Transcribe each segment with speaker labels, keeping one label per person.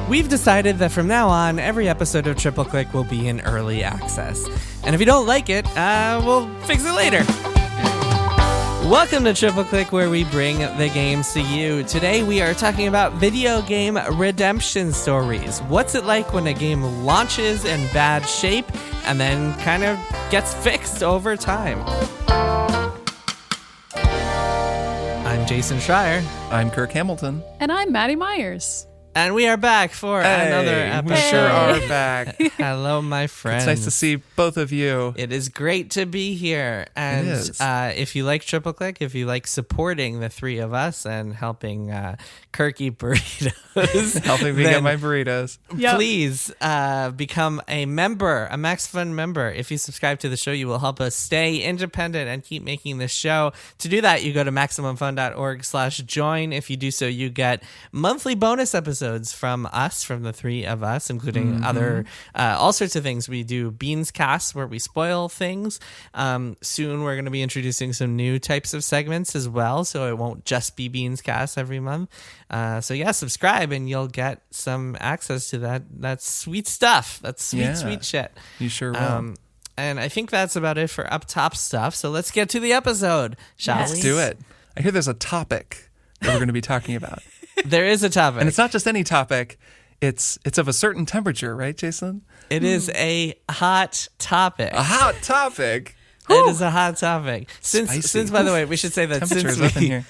Speaker 1: We've decided that from now on, every episode of Triple Click will be in early access. And if you don't like it, we'll fix it later. Welcome to Triple Click, where we bring the games to you. Today we are talking about video game redemption stories. What's it like when a game launches in bad shape and then kind of gets fixed over time? I'm Jason Schreier.
Speaker 2: I'm Kirk Hamilton.
Speaker 3: And I'm Maddy Myers.
Speaker 1: And we are back for another episode.
Speaker 2: We sure are back.
Speaker 1: Hello, my friends.
Speaker 2: It's nice to see both of you.
Speaker 1: It is great to be here. And
Speaker 2: it is.
Speaker 1: If you like Triple Click, if you like supporting the three of us and helping Kirk eat burritos,
Speaker 2: helping me get my burritos,
Speaker 1: please become a member, a Max Fun member. If you subscribe to the show, you will help us stay independent and keep making this show. To do that, you go to MaximumFun.org/join. If you do so, you get monthly bonus episodes from us, from the three of us, including other all sorts of things. We do Beans Casts, where we spoil things. Soon we're going to be introducing some new types of segments as well, so it won't just be Beans Casts every month. So yeah, subscribe and you'll get some access to that sweet stuff. That's sweet shit.
Speaker 2: You sure will.
Speaker 1: And I think that's about it for up top stuff. So let's get to the episode, shall we?
Speaker 2: Let's do it. I hear there's a topic that we're going to be talking about.
Speaker 1: There is a topic.
Speaker 2: And it's not just any topic. It's of a certain temperature, right, Jason?
Speaker 1: It is a hot topic.
Speaker 2: A hot topic?
Speaker 1: It is a hot topic. Since by the way, we should say that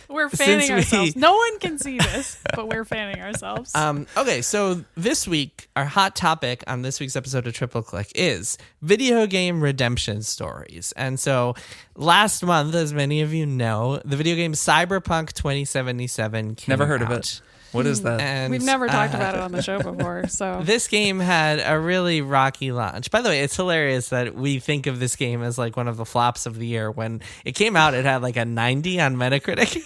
Speaker 3: we're fanning ourselves. No one can see this, but we're fanning ourselves.
Speaker 1: Okay, so this week, our hot topic on this week's episode of Triple Click is video game redemption stories. And so last month, as many of you know, the video game Cyberpunk 2077 came
Speaker 2: Never heard
Speaker 1: out.
Speaker 2: of it. What is that?
Speaker 1: And,
Speaker 3: we've never talked about it on the show before. So
Speaker 1: this game had a really rocky launch. By the way, it's hilarious that we think of this game as like one of the flops of the year. When it came out, it had like a 90 on Metacritic.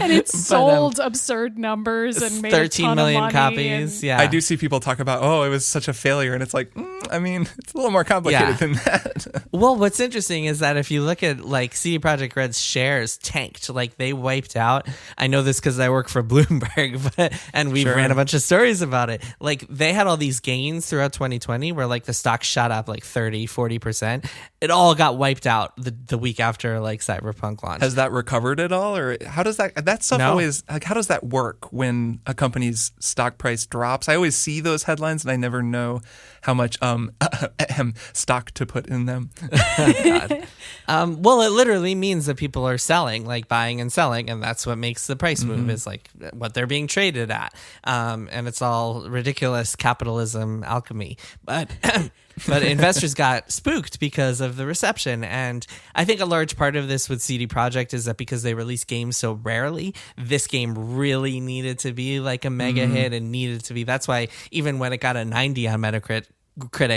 Speaker 3: And it sold absurd numbers and made
Speaker 1: 13 million copies. Yeah,
Speaker 2: I do see people talk about, it was such a failure. And it's like, it's a little more complicated than that.
Speaker 1: Well, what's interesting is that if you look at like CD Projekt Red's shares tanked, like they wiped out. I know this because I work for Bloomberg. And we ran a bunch of stories about it. Like they had all these gains throughout 2020 where like the stock shot up like 30-40%. It all got wiped out the week after like Cyberpunk launched.
Speaker 2: Has that recovered at all, or how does that stuff always, like, how does that work when a company's stock price drops? I always see those headlines and I never know how much stock to put in them.
Speaker 1: God. Well, it literally means that people are selling, like buying and selling, and that's what makes the price move, is like what they're being traded at. And it's all ridiculous capitalism alchemy. But but investors got spooked because of the reception. And I think a large part of this with CD Projekt is that because they release games so rarely, this game really needed to be like a mega hit and needed to be. That's why even when it got a 90 on Metacritic,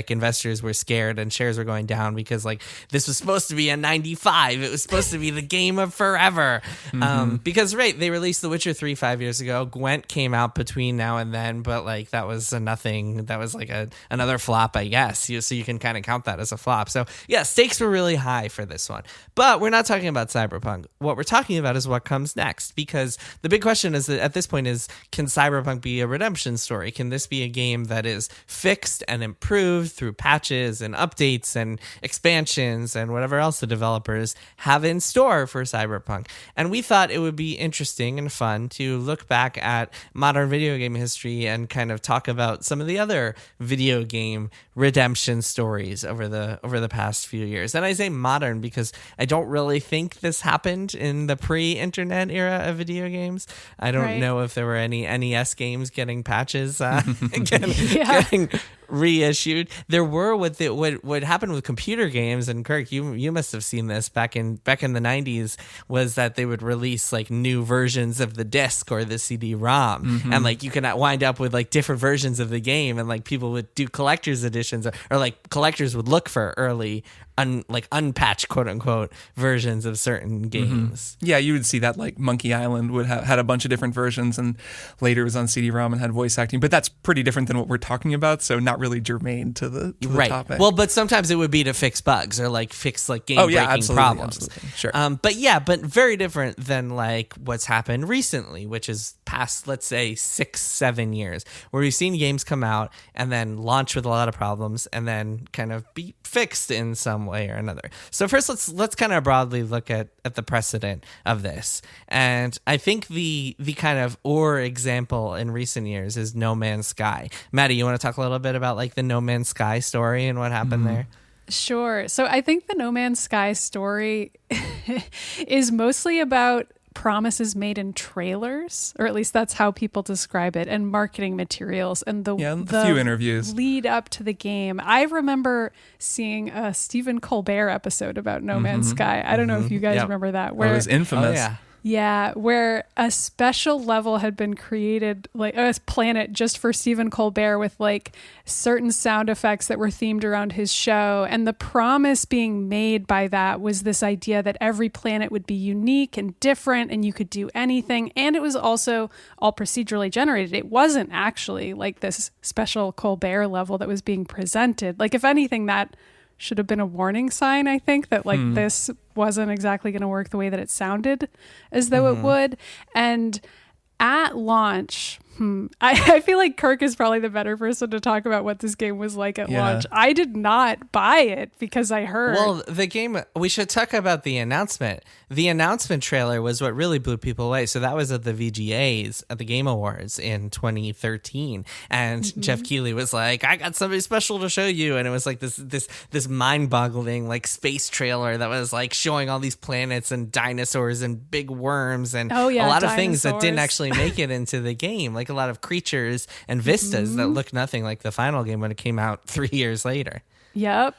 Speaker 1: investors were scared and shares were going down because like this was supposed to be a 95. It was supposed to be the game of forever. Because they released The Witcher 3 5 years ago. Gwent came out between now and then, but like that was a nothing. That was like another flop, I guess. So you can kind of count that as a flop. So yeah, stakes were really high for this one. But we're not talking about Cyberpunk. What we're talking about is what comes next, because the big question is that at this point is, can Cyberpunk be a redemption story? Can this be a game that is fixed and improved through patches and updates and expansions and whatever else the developers have in store for Cyberpunk? And we thought it would be interesting and fun to look back at modern video game history and kind of talk about some of the other video game redemption stories over the past few years. And I say modern because I don't really think this happened in the pre-internet era of video games. I don't know if there were any NES games getting patches getting reissued. There were what happened with computer games, and Kirk, you must have seen this back in the 90s, was that they would release like new versions of the disc or the CD-ROM, and like you can wind up with like different versions of the game, and like people would do collector's editions or like collectors would look for early unpatched quote unquote versions of certain games.
Speaker 2: Yeah, you would see that like Monkey Island would had a bunch of different versions, and later it was on CD-ROM and had voice acting. But that's pretty different than what we're talking about, so not really germane to the topic.
Speaker 1: Well, but sometimes it would be to fix bugs or like fix like game breaking problems.
Speaker 2: Absolutely. Sure.
Speaker 1: But very different than like what's happened recently, which is past, let's say 6-7 years, where we've seen games come out and then launch with a lot of problems and then kind of be fixed in some way or another. So first, let's kind of broadly look at the precedent of this. And I think the kind of example in recent years is No Man's Sky. Maddy, you want to talk a little bit about like the No Man's Sky story and what happened there?
Speaker 3: Sure. So I think the No Man's Sky story is mostly about promises made in trailers, or at least that's how people describe it, and marketing materials and the
Speaker 2: few interviews
Speaker 3: lead up to the game. I remember seeing a Stephen Colbert episode about No Man's Sky. I don't know if you guys remember that.
Speaker 2: Where it was infamous.
Speaker 1: Oh, yeah.
Speaker 3: Yeah, where a special level had been created, like a planet just for Stephen Colbert with like certain sound effects that were themed around his show. And the promise being made by that was this idea that every planet would be unique and different and you could do anything. And it was also all procedurally generated. It wasn't actually like this special Colbert level that was being presented. Like, if anything, that should have been a warning sign, I think, that like this wasn't exactly going to work the way that it sounded as though it would. And at launch, I feel like Kirk is probably the better person to talk about what this game was like at launch. I did not buy it because I heard.
Speaker 1: Well, the game, we should talk about the announcement. The announcement trailer was what really blew people away. So that was at the VGAs, at the Game Awards in 2013. And Jeff Keighley was like, I got something special to show you. And it was like this mind-boggling like space trailer that was like showing all these planets and dinosaurs and big worms and a lot of things that didn't actually make it into the game. Like a lot of creatures and vistas that look nothing like the final game when it came out 3 years later.
Speaker 3: Yep.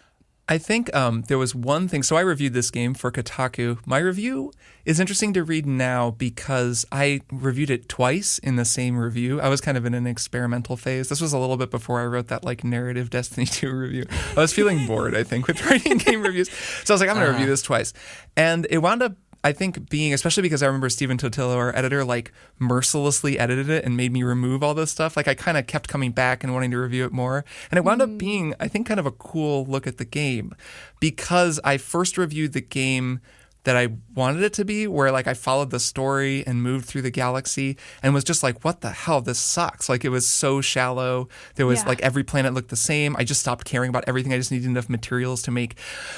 Speaker 2: I think there was one thing. So I reviewed this game for Kotaku. My review is interesting to read now because I reviewed it twice in the same review. I was kind of in an experimental phase. This was a little bit before I wrote that like narrative Destiny 2 review. I was feeling bored, I think, with writing game reviews. So I was like, I'm going to review this twice. And it wound up, I think, being, especially because I remember Stephen Totillo, our editor, like mercilessly edited it and made me remove all this stuff. Like I kind of kept coming back and wanting to review it more. And it wound up being, I think, kind of a cool look at the game because I first reviewed the game that I wanted it to be, where like I followed the story and moved through the galaxy and was just like, what the hell, this sucks. Like it was so shallow. There was like every planet looked the same. I just stopped caring about everything. I just needed enough materials to make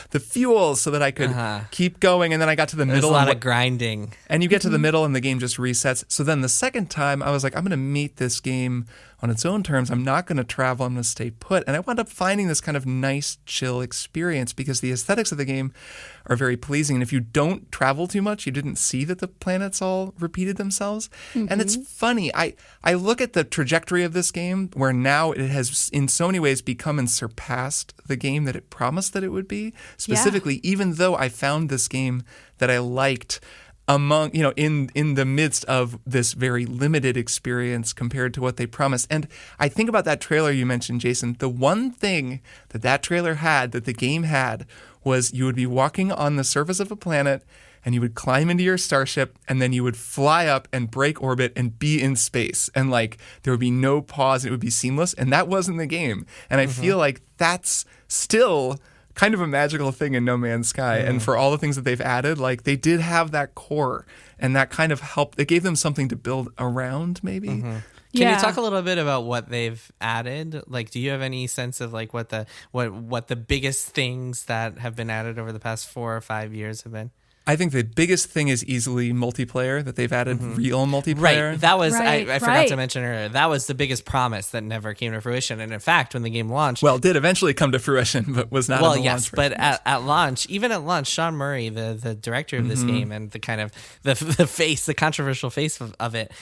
Speaker 2: the fuel so that I could keep going. And then I got to the middle.
Speaker 1: There's a lot of grinding.
Speaker 2: And you get to the middle and the game just resets. So then the second time I was like, I'm going to meet this game on its own terms. I'm not going to travel. I'm going to stay put. And I wound up finding this kind of nice, chill experience because the aesthetics of the game are very pleasing. And if you don't travel too much, you didn't see that the planets all repeated themselves. And it's funny. I look at the trajectory of this game where now it has in so many ways become and surpassed the game that it promised that it would be. Specifically, even though I found this game that I liked among, in the midst of this very limited experience compared to what they promised. And I think about that trailer you mentioned, Jason. The one thing that trailer had, that the game had, was you would be walking on the surface of a planet and you would climb into your starship and then you would fly up and break orbit and be in space. And like there would be no pause and it would be seamless. And that wasn't the game. And I feel like that's still kind of a magical thing in No Man's Sky. And for all the things that they've added, like they did have that core and that kind of helped. It gave them something to build around maybe.
Speaker 1: Can you talk a little bit about what they've added? Like, do you have any sense of like what the biggest things that have been added over the past 4 or 5 years have been? I
Speaker 2: think the biggest thing is easily multiplayer, that they've added real multiplayer.
Speaker 1: Right. That was, I forgot to mention earlier, that was the biggest promise that never came to fruition. And in fact, when the game launched...
Speaker 2: Well, it did eventually come to fruition, but was not in the launch
Speaker 1: but at launch, even at launch, Sean Murray, the director of this game and the kind of the controversial face of it,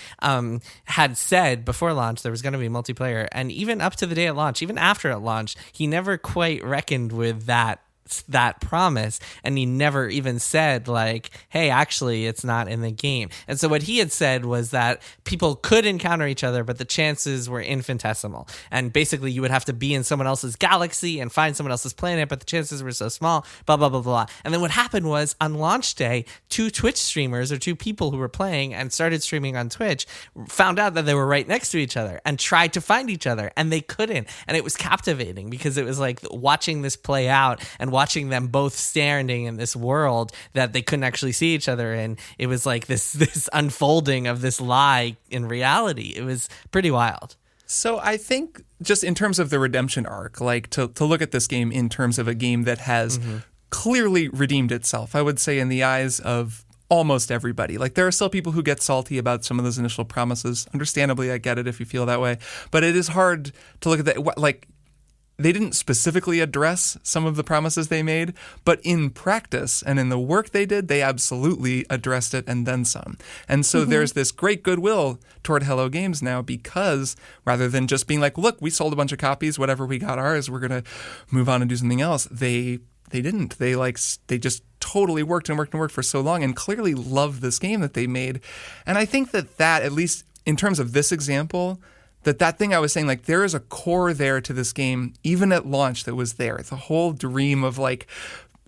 Speaker 1: had said before launch there was going to be multiplayer. And even up to the day at launch, even after at launch, he never quite reckoned with that promise, and he never even said like, hey, actually it's not in the game. And so what he had said was that people could encounter each other, but the chances were infinitesimal, and basically you would have to be in someone else's galaxy and find someone else's planet, but the chances were so small, blah blah blah blah. And then what happened was on launch day, 2 Twitch streamers, or 2 people who were playing and started streaming on Twitch, found out that they were right next to each other and tried to find each other, and they couldn't. And it was captivating because it was like watching this play out and watching them both standing in this world that they couldn't actually see each other in, it was like this unfolding of this lie in reality. It was pretty wild.
Speaker 2: So I think just in terms of the redemption arc, like to look at this game in terms of a game that has clearly redeemed itself, I would say in the eyes of almost everybody. Like there are still people who get salty about some of those initial promises. Understandably, I get it if you feel that way. But it is hard to look at that. Like they didn't specifically address some of the promises they made, but in practice and in the work they did, they absolutely addressed it and then some. And so there's this great goodwill toward Hello Games now because rather than just being like, look, we sold a bunch of copies, whatever we got ours, we're going to move on and do something else. They didn't. They just totally worked for so long and clearly loved this game that they made. And I think that at least in terms of this example, that thing I was saying, like there is a core there to this game, even at launch that was there. The whole dream of like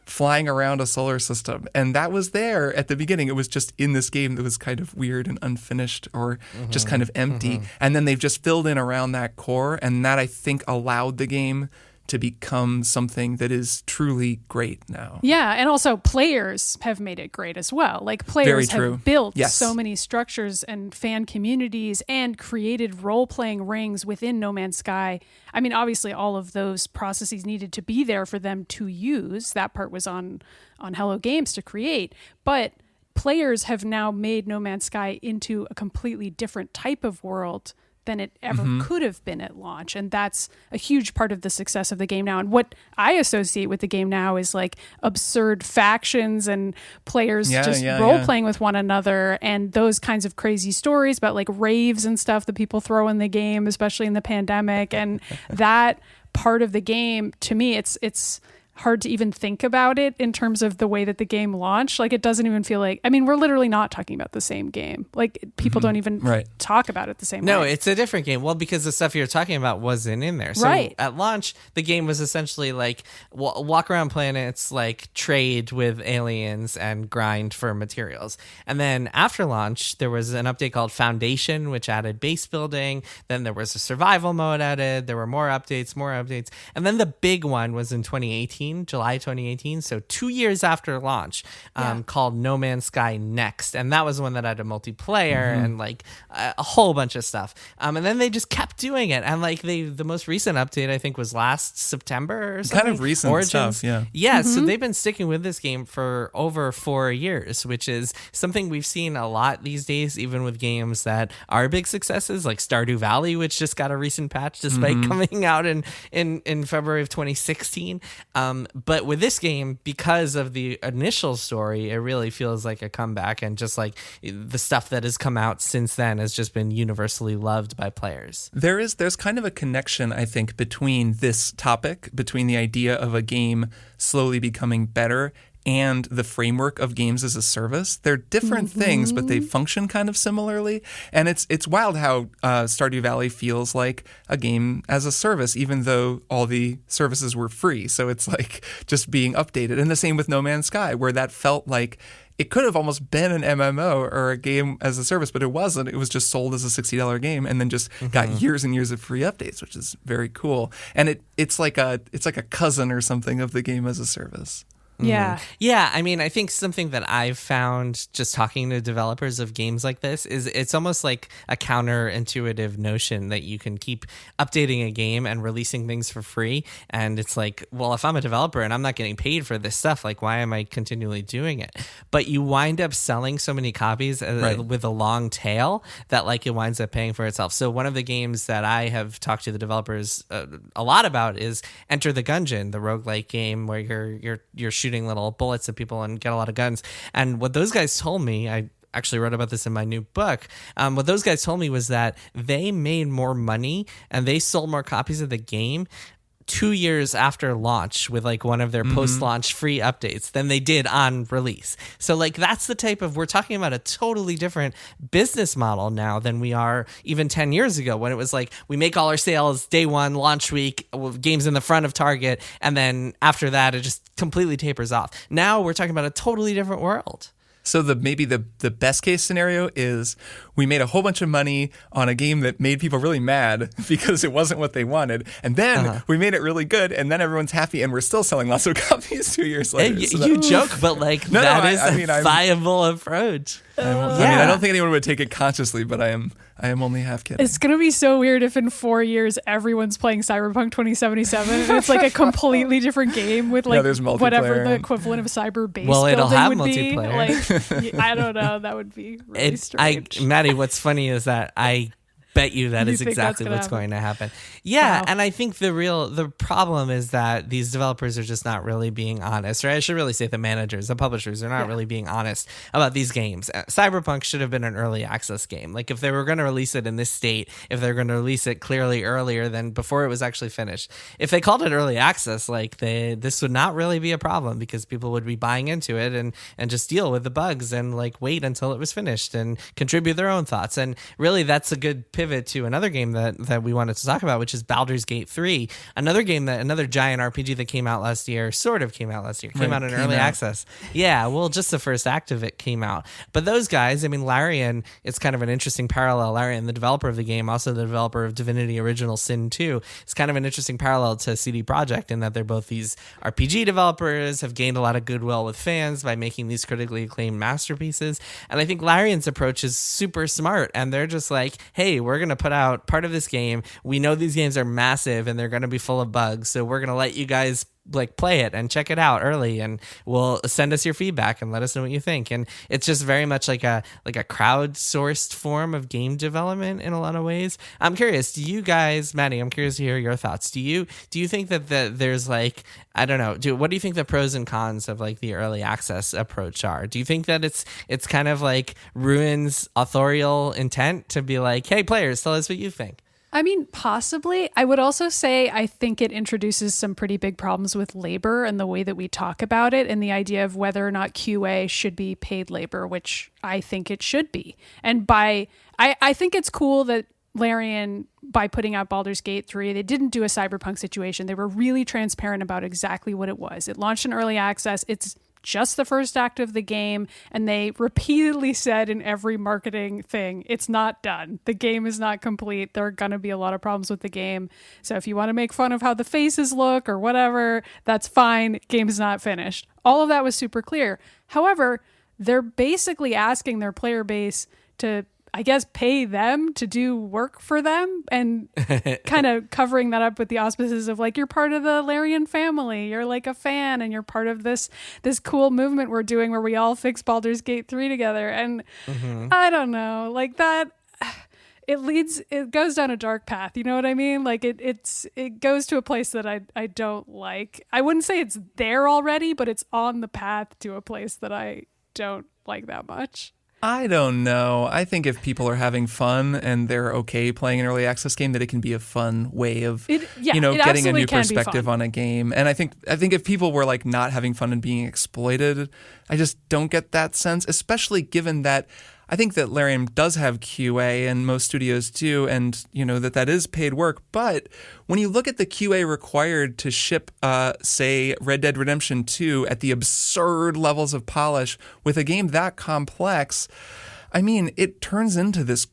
Speaker 2: flying around a solar system. And that was there at the beginning. It was just in this game that was kind of weird and unfinished or just kind of empty. And then they've just filled in around that core. And that I think allowed the game to become something that is truly great now.
Speaker 3: Yeah, and also players have made it great as well. Like players have built so many structures and fan communities and created role-playing rings within No Man's Sky. I mean, obviously all of those processes needed to be there for them to use. That part was on Hello Games to create. But players have now made No Man's Sky into a completely different type of world than it ever could have been at launch. And that's a huge part of the success of the game now. And what I associate with the game now is like absurd factions and players role-playing with one another and those kinds of crazy stories about like raves and stuff that people throw in the game, especially in the pandemic. And that part of the game, to me, it's hard to even think about it in terms of the way that the game launched. Like it doesn't even feel like, I mean, we're literally not talking about the same game. Like people don't even talk about it the same way.
Speaker 1: No, it's a different game. Well, because the stuff you're talking about wasn't in there. So at launch, the game was essentially like walk around planets, like trade with aliens and grind for materials. And then after launch, there was an update called Foundation, which added base building. Then there was a survival mode added. There were more updates. And then the big one was in 2018. July 2018, so 2 years after launch, called No Man's Sky Next, and that was the one that had a multiplayer and like a whole bunch of stuff. And then they just kept doing it, and like the most recent update I think was last September or something.
Speaker 2: Kind of recent
Speaker 1: Origins.
Speaker 2: stuff, yeah.
Speaker 1: So they've been sticking with this game for over 4 years, which is something we've seen a lot these days, even with games that are big successes, like Stardew Valley, which just got a recent patch despite coming out in February of 2016. But with this game, because of the initial story, it really feels like a comeback, and just like the stuff that has come out since then has just been universally loved by players.
Speaker 2: There's kind of a connection, I think, between this topic, between the idea of a game slowly becoming better and the framework of games as a service. They're different things, but they function kind of similarly. And it's wild how Stardew Valley feels like a game as a service, even though all the services were free. So it's like just being updated. And the same with No Man's Sky, where that felt like it could have almost been an MMO or a game as a service, but it wasn't. It was just sold as a $60 game and then just got years and years of free updates, which is very cool. And it's like a cousin or something of the game as a service.
Speaker 3: Yeah.
Speaker 1: Yeah. I mean, I think something that I've found just talking to developers of games like this is it's almost like a counterintuitive notion that you can keep updating a game and releasing things for free. And it's like, well, if I'm a developer and I'm not getting paid for this stuff, like, why am I continually doing it? But you wind up selling so many copies with a long tail that like it winds up paying for itself. So one of the games that I have talked to the developers a lot about is Enter the Gungeon, the roguelike game where you're shooting little bullets at people and get a lot of guns. And what those guys told me, I actually wrote about this in my new book. What those guys told me was that they made more money and they sold more copies of the game 2 years after launch with like one of their post-launch free updates than they did on release. So like that's the type of, we're talking about a totally different business model now than we are even 10 years ago when it was like we make all our sales day one, launch week, games in the front of Target, and then after that it just completely tapers off. Now we're talking about a totally different world.
Speaker 2: So maybe the best case scenario is we made a whole bunch of money on a game that made people really mad because it wasn't what they wanted, and then we made it really good, and then everyone's happy, and we're still selling lots of copies 2 years later.
Speaker 1: Hey, you joke, but that is a viable approach.
Speaker 2: I don't think anyone would take it consciously, but I am only half kidding.
Speaker 3: It's gonna be so weird if in 4 years everyone's playing Cyberpunk 2077 and it's like a completely different game with whatever the equivalent of cyber base
Speaker 1: it'll have
Speaker 3: would
Speaker 1: multiplayer.
Speaker 3: be. Like, I don't know. That would be really strange.
Speaker 1: Maddie, what's funny is that I bet you that is exactly what's going to happen. Yeah, wow. And I think the problem is that these developers are just not really being honest, or I should really say the managers, the publishers are not really being honest about these games. Cyberpunk should have been an early access game. Like if they were going to release it in this state, if they're going to release it clearly earlier than before it was actually finished. If they called it early access, this would not really be a problem because people would be buying into it and just deal with the bugs and wait until it was finished and contribute their own thoughts. And really that's a good pivot to another game that we wanted to talk about, which is Baldur's Gate 3, another giant RPG that came out last year, came out in early access. Yeah, well, just the first act of it came out. But those guys, Larian, it's kind of an interesting parallel. Larian, the developer of the game, also the developer of Divinity Original Sin 2, it's kind of an interesting parallel to CD Projekt in that they're both these RPG developers, have gained a lot of goodwill with fans by making these critically acclaimed masterpieces. And I think Larian's approach is super smart, and they're just like, hey, we're going to put out part of this game. We know these games are massive and they're going to be full of bugs, so we're going to let you guys play it and check it out early, and we'll send us your feedback and let us know what you think. And it's just very much like a crowdsourced form of game development in a lot of ways. I'm curious, do you guys, Maddy, I'm curious to hear your thoughts. Do you think that there's I don't know, what do you think the pros and cons of the early access approach are? Do you think that it's kind of ruins authorial intent to be hey, players, tell us what you think?
Speaker 3: Possibly. I would also say I think it introduces some pretty big problems with labor and the way that we talk about it, and the idea of whether or not QA should be paid labor, which I think it should be. And I think it's cool that Larian, by putting out Baldur's Gate 3, they didn't do a Cyberpunk situation. They were really transparent about exactly what it was. It launched in early access. It's just the first act of the game, and they repeatedly said in every marketing thing, it's not done. The game is not complete. There are going to be a lot of problems with the game. So if you want to make fun of how the faces look or whatever, that's fine. Game is not finished. All of that was super clear. However, they're basically asking their player base to, I guess, pay them to do work for them, and kind of covering that up with the auspices of you're part of the Larian family, you're a fan, and you're part of this cool movement we're doing where we all fix Baldur's Gate 3 together. And I don't know, that it goes down a dark path. You know what I mean? It goes to a place that I don't like. I wouldn't say it's there already, but it's on the path to a place that I don't like that much.
Speaker 2: I don't know. I think if people are having fun and they're okay playing an early access game, that it can be a fun way of getting a new perspective on a game. And I think if people were like not having fun and being exploited, I just don't get that sense, especially given that I think that Larian does have QA and most studios do, and that is paid work. But when you look at the QA required to ship, say, Red Dead Redemption 2 at the absurd levels of polish with a game that complex, I mean, it turns into this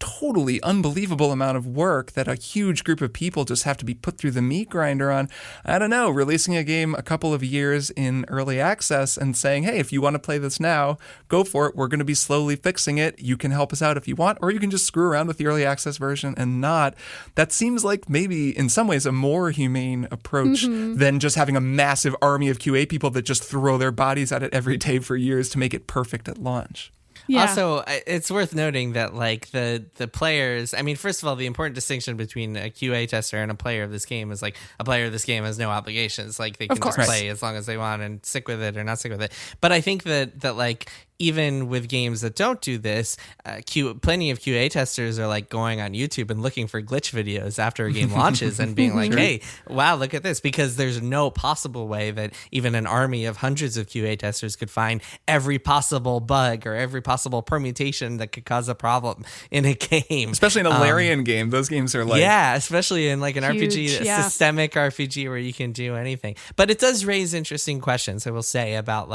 Speaker 2: totally unbelievable amount of work that a huge group of people just have to be put through the meat grinder on. I don't know, releasing a game a couple of years in early access and saying, hey, if you want to play this now, go for it. We're going to be slowly fixing it. You can help us out if you want, or you can just screw around with the early access version and not. That seems like maybe in some ways a more humane approach than just having a massive army of QA people that just throw their bodies at it every day for years to make it perfect at launch.
Speaker 3: Yeah.
Speaker 1: Also, it's worth noting that the players, I mean, first of all, the important distinction between a QA tester and a player of this game is a player of this game has no obligations. They can just play as long as they want and stick with it or not stick with it. But I think that even with games that don't do this, plenty of QA testers are going on YouTube and looking for glitch videos after a game launches and being hey, wow, look at this, because there's no possible way that even an army of hundreds of QA testers could find every possible bug or every possible permutation that could cause a problem in a game.
Speaker 2: Especially in a Larian game. Those games are
Speaker 1: yeah, especially in an
Speaker 3: huge,
Speaker 1: RPG, a systemic RPG where you can do anything. But it does raise interesting questions, I will say, about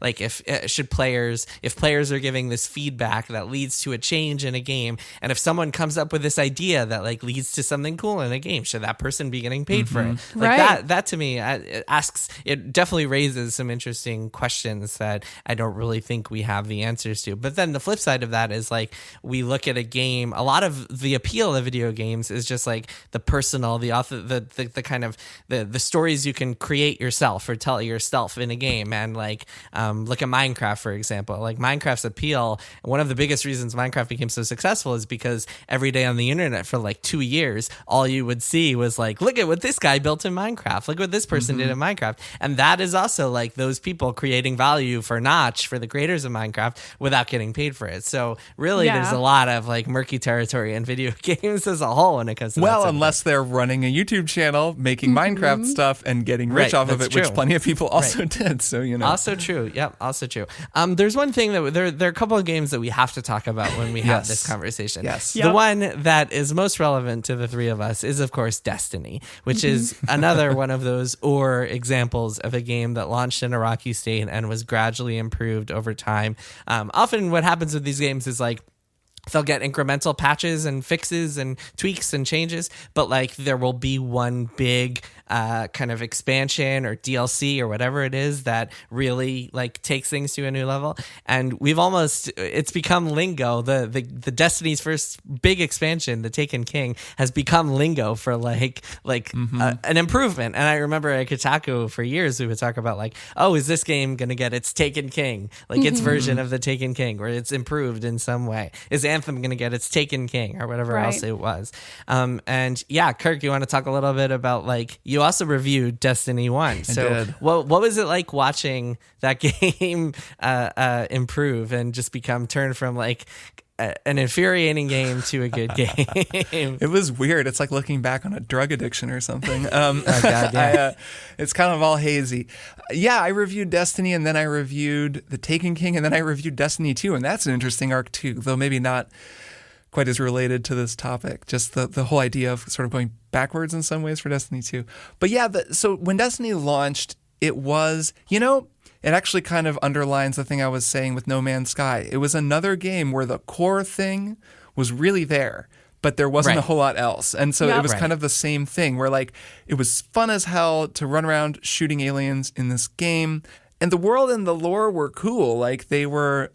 Speaker 1: if should players if players are giving this feedback that leads to a change in a game, and if someone comes up with this idea that like leads to something cool in a game, should that person be getting paid for it? Like that to me it definitely raises some interesting questions that I don't really think we have the answers to. But then the flip side of that is like, we look at a game, a lot of the appeal of video games is just like the personal, the author, the kind of the stories you can create yourself or tell yourself in a game. And like, look at Minecraft, for example. Like Minecraft's appeal, one of the biggest reasons Minecraft became so successful is because every day on the internet for like 2 years, all you would see was like, look at what this guy built in Minecraft. Look what this person did in Minecraft. And that is also like those people creating value for Notch, for the creators of Minecraft, without getting paid for it. So really, there's a lot of like murky territory in video games as a whole when it comes to
Speaker 2: well, unless they're running a YouTube channel making Minecraft stuff and getting rich off of it, which plenty of people also did. So, you know.
Speaker 1: Also true. Yep. Also true. There's one thing that there are a couple of games that we have to talk about when we have this conversation.
Speaker 2: Yes.
Speaker 1: The one that is most relevant to the three of us is, of course, Destiny, which is another one of those examples of a game that launched in a rocky state and was gradually improved over time. Often what happens with these games is like, they'll get incremental patches and fixes and tweaks and changes, but like there will be one big kind of expansion or DLC or whatever it is that really like takes things to a new level. And it's become lingo. The Destiny's first big expansion, the Taken King, has become lingo for an improvement. And I remember at Kotaku for years we would talk about like, oh, is this game gonna get its Taken King, like its version of the Taken King, where it's improved in some way? Is Anthem going to get its Taken King or whatever else it was? And yeah, Kirk, you want to talk a little bit about like, you also reviewed Destiny 1. So
Speaker 2: I did.
Speaker 1: What was it like watching that game improve and just turn from like an infuriating game to a good game?
Speaker 2: It was weird. It's like looking back on a drug addiction or something.
Speaker 1: Oh God, yeah.
Speaker 2: It's kind of all hazy. Yeah, I reviewed Destiny, and then I reviewed The Taken King, and then I reviewed Destiny 2, and that's an interesting arc too, though maybe not quite as related to this topic. Just the whole idea of sort of going backwards in some ways for Destiny 2. But yeah, so when Destiny launched, it was, it actually kind of underlines the thing I was saying with No Man's Sky. It was another game where the core thing was really there, but there wasn't a whole lot else. And so it was kind of the same thing where like it was fun as hell to run around shooting aliens in this game. And the world and the lore were cool. Like they were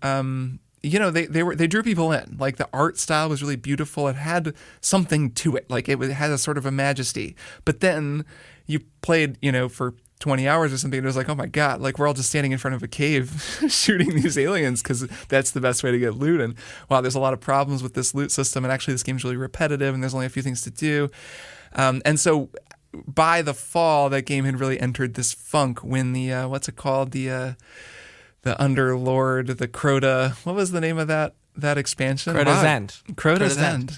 Speaker 2: they drew people in. Like the art style was really beautiful. It had something to it. Like it had a sort of a majesty. But then you played, for 20 hours or something, and it was like, oh my God, like we're all just standing in front of a cave shooting these aliens because that's the best way to get loot. And wow, there's a lot of problems with this loot system. And actually this game's really repetitive and there's only a few things to do. And so by the fall, that game had really entered this funk when the, what's it called? The Underlord, the Crota, what was the name of that expansion?
Speaker 1: Crota's End.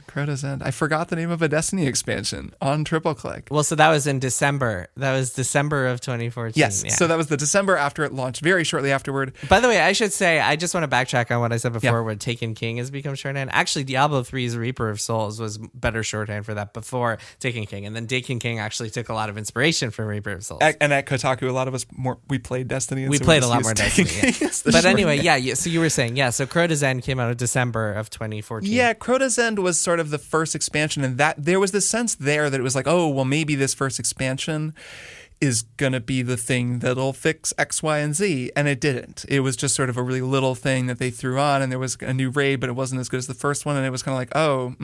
Speaker 2: Crota's End. I forgot the name of a Destiny expansion on TripleClick.
Speaker 1: Well, so that was in December. That was December of 2014.
Speaker 2: Yes.
Speaker 1: Yeah.
Speaker 2: So that was the December after it launched, very shortly afterward.
Speaker 1: By the way, I should say, I just want to backtrack on what I said before where Taken King has become shorthand. Actually, Diablo 3's Reaper of Souls was better shorthand for that before Taken King. And then Taken King actually took a lot of inspiration from Reaper of Souls.
Speaker 2: And at Kotaku, a lot of us we played Destiny. And
Speaker 1: we played a lot more Destiny.
Speaker 2: Yeah.
Speaker 1: But anyway, so you were saying, so Crota's End came out of December of 2014.
Speaker 2: Yeah, Crota's End was sort of the first expansion, and that there was this sense there that it was like, oh, well, maybe this first expansion is going to be the thing that'll fix X, Y, and Z. And it didn't. It was just sort of a really little thing that they threw on, and there was a new raid, but it wasn't as good as the first one. And it was kind of like, oh,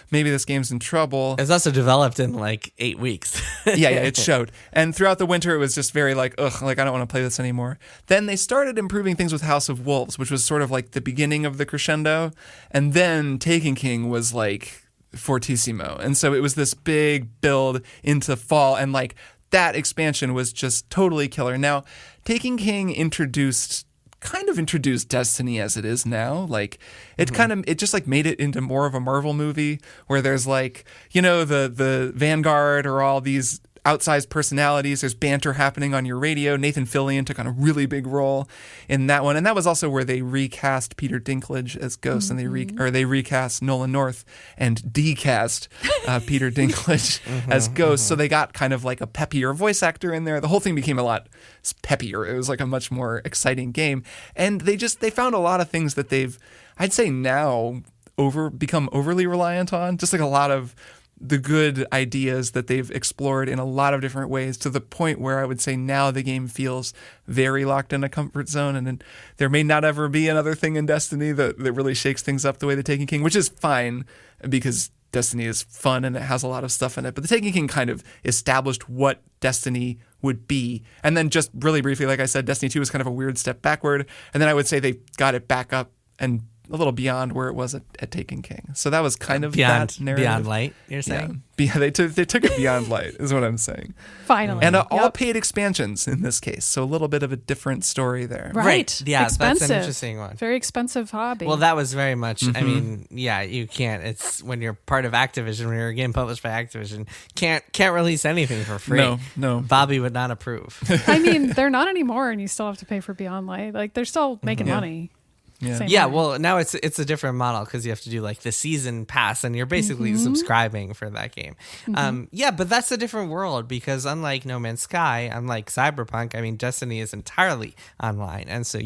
Speaker 2: maybe this game's in trouble.
Speaker 1: It was also developed in like 8 weeks.
Speaker 2: yeah, it showed. And throughout the winter, it was just very like, ugh, like I don't want to play this anymore. Then they started improving things with House of Wolves, which was sort of like the beginning of the crescendo. And then Taken King was like fortissimo. And so it was this big build into fall, and like that expansion was just totally killer. Now, Taken King introduced Destiny as it is now. Like it it just like made it into more of a Marvel movie where there's like, the Vanguard or all these outsized personalities. There's banter happening on your radio. Nathan Fillion took on a really big role in that one, and that was also where they recast Peter Dinklage as Ghost, and they recast Nolan North and decast Peter Dinklage as Ghost. So they got kind of like a peppier voice actor in there. The whole thing became a lot peppier. It was like a much more exciting game, and they found a lot of things that they've, I'd say now, become overly reliant on. Just like a lot of the good ideas that they've explored in a lot of different ways, to the point where I would say now the game feels very locked in a comfort zone, and then there may not ever be another thing in Destiny that really shakes things up the way the Taken King, which is fine because Destiny is fun and it has a lot of stuff in it. But the Taken King kind of established what Destiny would be. And then just really briefly, like I said, Destiny 2 was kind of a weird step backward. And then I would say they got it back up and a little beyond where it was at Taken King. So that was kind of that narrative.
Speaker 1: Beyond light, you're saying?
Speaker 2: Yeah, they took it beyond light, is what I'm saying.
Speaker 3: Finally.
Speaker 2: And all paid expansions in this case. So a little bit of a different story there.
Speaker 3: Right.
Speaker 1: Yeah,
Speaker 3: expensive.
Speaker 1: That's an interesting one.
Speaker 3: Very expensive hobby.
Speaker 1: Well, that was very much, I mean, yeah, you can't, it's when you're part of Activision, when you're a game published by Activision, can't release anything for free.
Speaker 2: No.
Speaker 1: Bobby would not approve.
Speaker 3: I mean, they're not anymore, and you still have to pay for Beyond Light. Like, they're still making money.
Speaker 1: Yeah, well, now it's a different model because you have to do like the season pass, and you're basically subscribing for that game. Yeah, but that's a different world because unlike No Man's Sky, unlike Cyberpunk, I mean, Destiny is entirely online, and so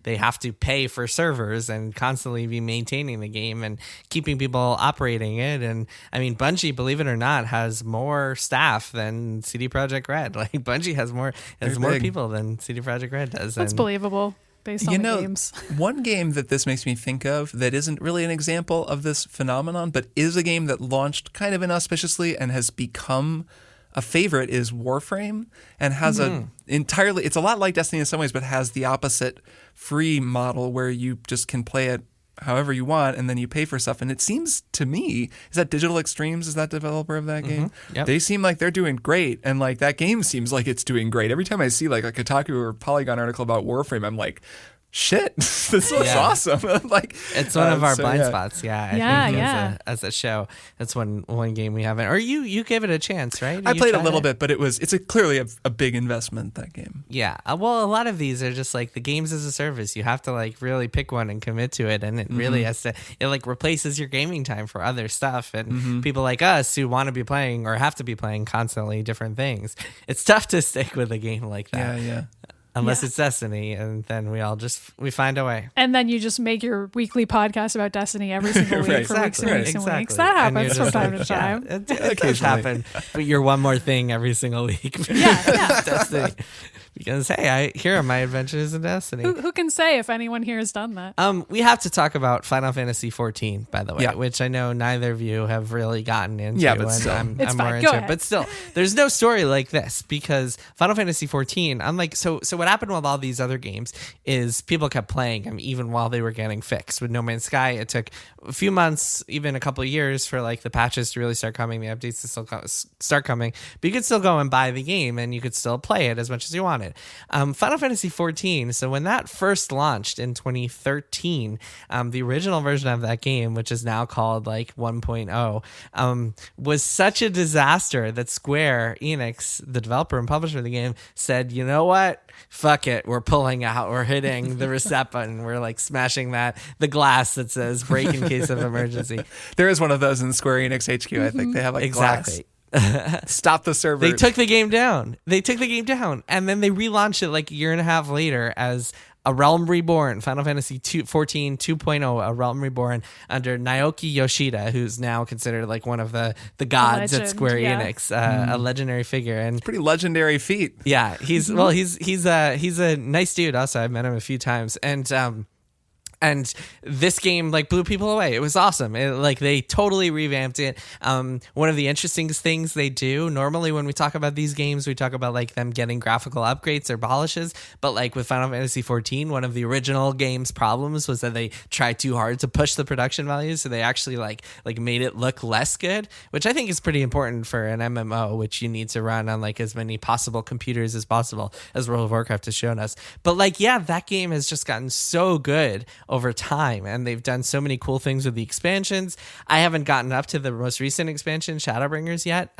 Speaker 1: they have to pay for servers and constantly be maintaining the game and keeping people operating it. And I mean, Bungie, believe it or not, has more staff than CD Projekt Red. Like Bungie has more people than CD Projekt Red does.
Speaker 3: That's believable. Based on the games.
Speaker 2: One game that this makes me think of that isn't really an example of this phenomenon, but is a game that launched kind of inauspiciously and has become a favorite is Warframe, and has it's a lot like Destiny in some ways, but has the opposite free model where you just can play it however you want, and then you pay for stuff. And it seems to me, is that Digital Extremes, is that developer of that game?
Speaker 1: Yep.
Speaker 2: They seem like they're doing great, and like that game seems like it's doing great. Every time I see like a Kotaku or Polygon article about Warframe, I'm like, shit, this looks awesome. Like
Speaker 1: it's one of our blind spots. Yeah, I think as a show, that's one game we haven't. Or you gave it a chance, right?
Speaker 2: I played a little bit, but it's clearly a big investment, that game.
Speaker 1: Yeah, well, a lot of these are just like the games as a service. You have to like really pick one and commit to it, and it really has to. It like replaces your gaming time for other stuff, and people like us who want to be playing or have to be playing constantly different things. It's tough to stick with a game like that.
Speaker 2: Yeah.
Speaker 1: Unless it's Destiny, and then we find a way.
Speaker 3: And then you just make your weekly podcast about Destiny every single week for weeks and weeks and weeks. That happens from time to time.
Speaker 1: It does happen. But you're one more thing every single week.
Speaker 3: Yeah.
Speaker 1: Destiny. Because, hey, here are my adventures in Destiny.
Speaker 3: Who can say if anyone here has done that?
Speaker 1: We have to talk about Final Fantasy XIV, by the way, which I know neither of you have really gotten into.
Speaker 2: Yeah, but still.
Speaker 1: I'm more into it. But still, there's no story like this because Final Fantasy XIV, unlike, so what happened with all these other games is people kept playing them even while they were getting fixed. With No Man's Sky, it took a few months, even a couple of years for like the patches to really start coming, the updates to still start coming, but you could still go and buy the game and you could still play it as much as you wanted. Final Fantasy XIV, so when that first launched in 2013, the original version of that game, which is now called like 1.0, was such a disaster that Square Enix, the developer and publisher of the game, said, you know what? Fuck it. We're pulling out. We're hitting the reset button. We're like smashing the glass that says break in case of emergency.
Speaker 2: There is one of those in Square Enix HQ. I think they have like glass. Stop the server.
Speaker 1: They took the game down. And then they relaunched it like a year and a half later as A Realm Reborn, Final Fantasy XIV 2.0, A Realm Reborn, under Naoki Yoshida, who's now considered like one of the gods at Square Enix, a legendary figure. And
Speaker 2: it's a pretty legendary feat.
Speaker 1: Yeah, he's a nice dude. Also, I've met him a few times, and this game like blew people away. It was awesome. They totally revamped it. One of the interesting things they do, normally when we talk about these games, we talk about like them getting graphical upgrades or polishes. But like with Final Fantasy XIV, one of the original game's problems was that they tried too hard to push the production values. So they actually like made it look less good, which I think is pretty important for an MMO, which you need to run on like as many possible computers as possible, as World of Warcraft has shown us. But like, yeah, that game has just gotten so good over time, and they've done so many cool things with the expansions. I haven't gotten up to the most recent expansion, Shadowbringers, yet,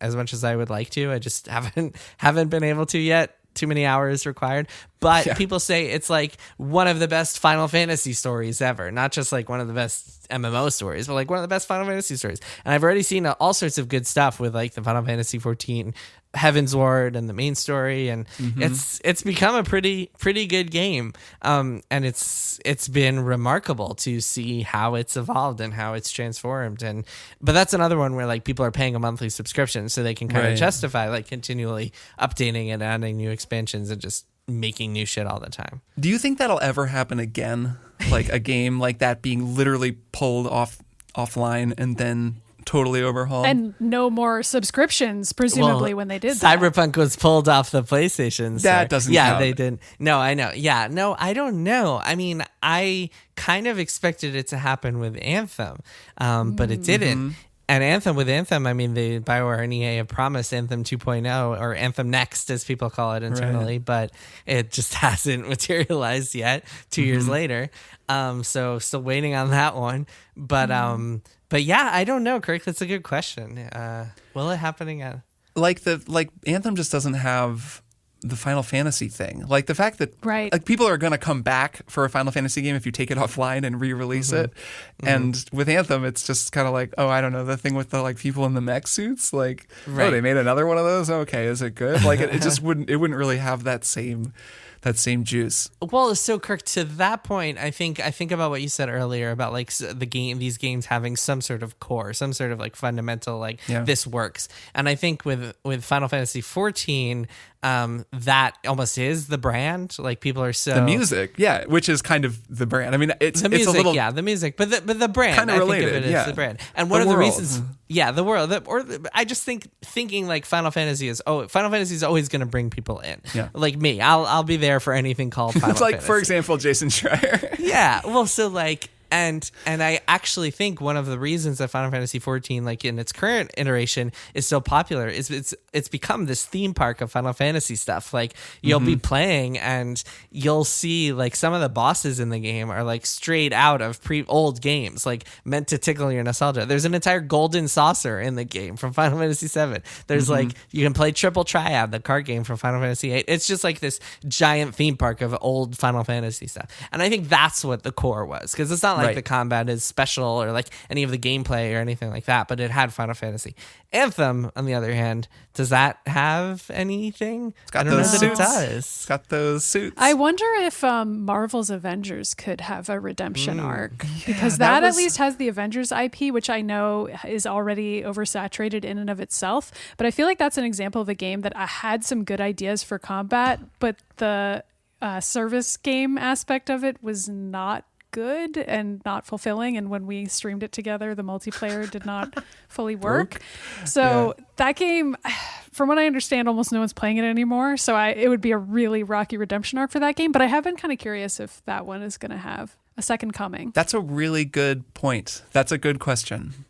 Speaker 1: as much as I would like to. I just haven't been able to yet. Too many hours required, but people say it's like one of the best Final Fantasy stories ever. Not just like one of the best MMO stories, but like one of the best Final Fantasy stories. And I've already seen all sorts of good stuff with like the Final Fantasy XIV Heaven's Ward and the main story, and it's become a pretty good game. And it's been remarkable to see how it's evolved and how it's transformed. But that's another one where like people are paying a monthly subscription, so they can kind of justify like continually updating and adding new expansions and just making new shit all the time.
Speaker 2: Do you think that'll ever happen again? Like a game like that being literally pulled offline and then totally overhauled?
Speaker 3: And no more subscriptions, presumably, when they did that.
Speaker 1: Cyberpunk was pulled off the PlayStation.
Speaker 2: That doesn't count.
Speaker 1: They didn't. No, I know. Yeah, no, I don't know. I mean, I kind of expected it to happen with Anthem, but it didn't. And with Anthem, I mean, the BioWare and EA have promised Anthem 2.0, or Anthem Next, as people call it internally, but it just hasn't materialized yet 2 years later. So still waiting on that one. But yeah, I don't know, Kirk. That's a good question. Will it happen again?
Speaker 2: Like Anthem just doesn't have the Final Fantasy thing. Like the fact that like people are going to come back for a Final Fantasy game if you take it offline and re-release it. And with Anthem, it's just kind of like, oh, I don't know, the thing with the like people in the mech suits. Like, oh, they made another one of those. Okay, is it good? Like it just wouldn't really have that same juice.
Speaker 1: Well, so Kirk, to that point, I think about what you said earlier about like these games having some sort of core, some sort of like fundamental, like this works. And I think with Final Fantasy XIV, that almost is the brand. Like people are so
Speaker 2: the music, which is kind of the brand. I mean, it's
Speaker 1: the music,
Speaker 2: it's a little
Speaker 1: the music, but the brand
Speaker 2: kind of related.
Speaker 1: I think of it as the brand. And one of the reasons, the world, I just thinking like Final Fantasy is always going to bring people in. Yeah. Like me, I'll be there for anything called Final Fantasy.
Speaker 2: Like for example, Jason Schreier.
Speaker 1: Yeah. Well, so like. And I actually think one of the reasons that Final Fantasy XIV, like in its current iteration, is so popular is it's become this theme park of Final Fantasy stuff. Like you'll be playing and you'll see like some of the bosses in the game are like straight out of old games, like meant to tickle your nostalgia. There's an entire golden saucer in the game from Final Fantasy VII. There's like you can play Triple Triad, the card game from Final Fantasy VIII. It's just like this giant theme park of old Final Fantasy stuff. And I think that's what the core was, because it's not like the combat is special or like any of the gameplay or anything like that, but it had Final Fantasy. Anthem, on the other hand, does that have anything?
Speaker 2: It's got those suits. It does. It's got those suits.
Speaker 3: I wonder if Marvel's Avengers could have a redemption arc, because that at least has the Avengers IP, which I know is already oversaturated in and of itself. But I feel like that's an example of a game that had some good ideas for combat, but the service game aspect of it was not good and not fulfilling, and when we streamed it together, the multiplayer did not fully work. So that game, from what I understand, almost no one's playing it anymore, so it would be a really rocky redemption arc for that game. But I have been kind of curious if that one is going to have a second coming.
Speaker 2: That's a really good point. That's a good question.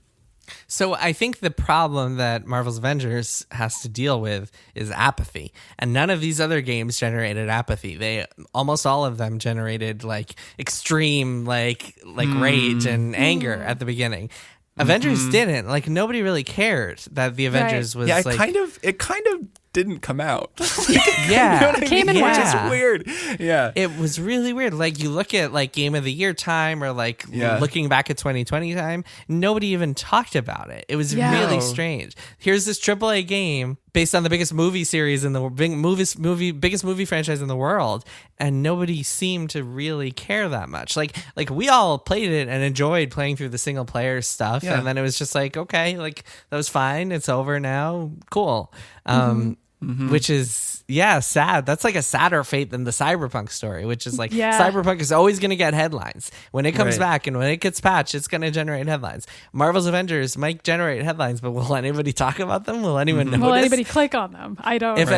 Speaker 1: So I think the problem that Marvel's Avengers has to deal with is apathy, and none of these other games generated apathy. Almost all of them generated like extreme like rage and anger at the beginning. Avengers didn't. Like nobody really cared that the Avengers was
Speaker 2: it
Speaker 1: like
Speaker 2: kind of didn't come out.
Speaker 1: It
Speaker 3: came and went.
Speaker 2: Which is weird. Yeah.
Speaker 1: It was really weird. Like you look at like Game of the Year time, or like looking back at 2020 time, nobody even talked about it. It was really strange. Here's this AAA game based on the biggest movie series in the biggest movie franchise in the world, and nobody seemed to really care that much. Like we all played it and enjoyed playing through the single player stuff, and then it was just like, okay, like that was fine. It's over now. Cool. Which is sad. That's like a sadder fate than the Cyberpunk story, which is like Cyberpunk is always going to get headlines when it comes back, and when it gets patched, it's going to generate headlines. Marvel's Avengers might generate headlines, but will anybody talk about them? Will anyone notice? Will
Speaker 3: anybody click on them? I don't.
Speaker 1: If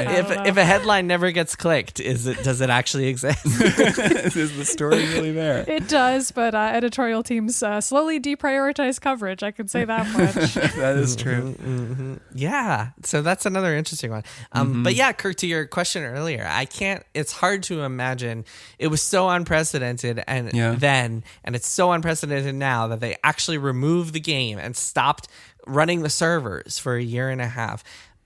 Speaker 1: a headline never gets clicked, does it actually exist?
Speaker 2: Is the story really there?
Speaker 3: It does, but editorial teams slowly deprioritize coverage. I can say that much.
Speaker 2: That is true.
Speaker 1: Yeah, so that's another interesting one. But yeah, Kirk, to your question earlier, it's hard to imagine. It was so unprecedented then, and it's so unprecedented now that they actually removed the game and stopped running the servers for a year and a half.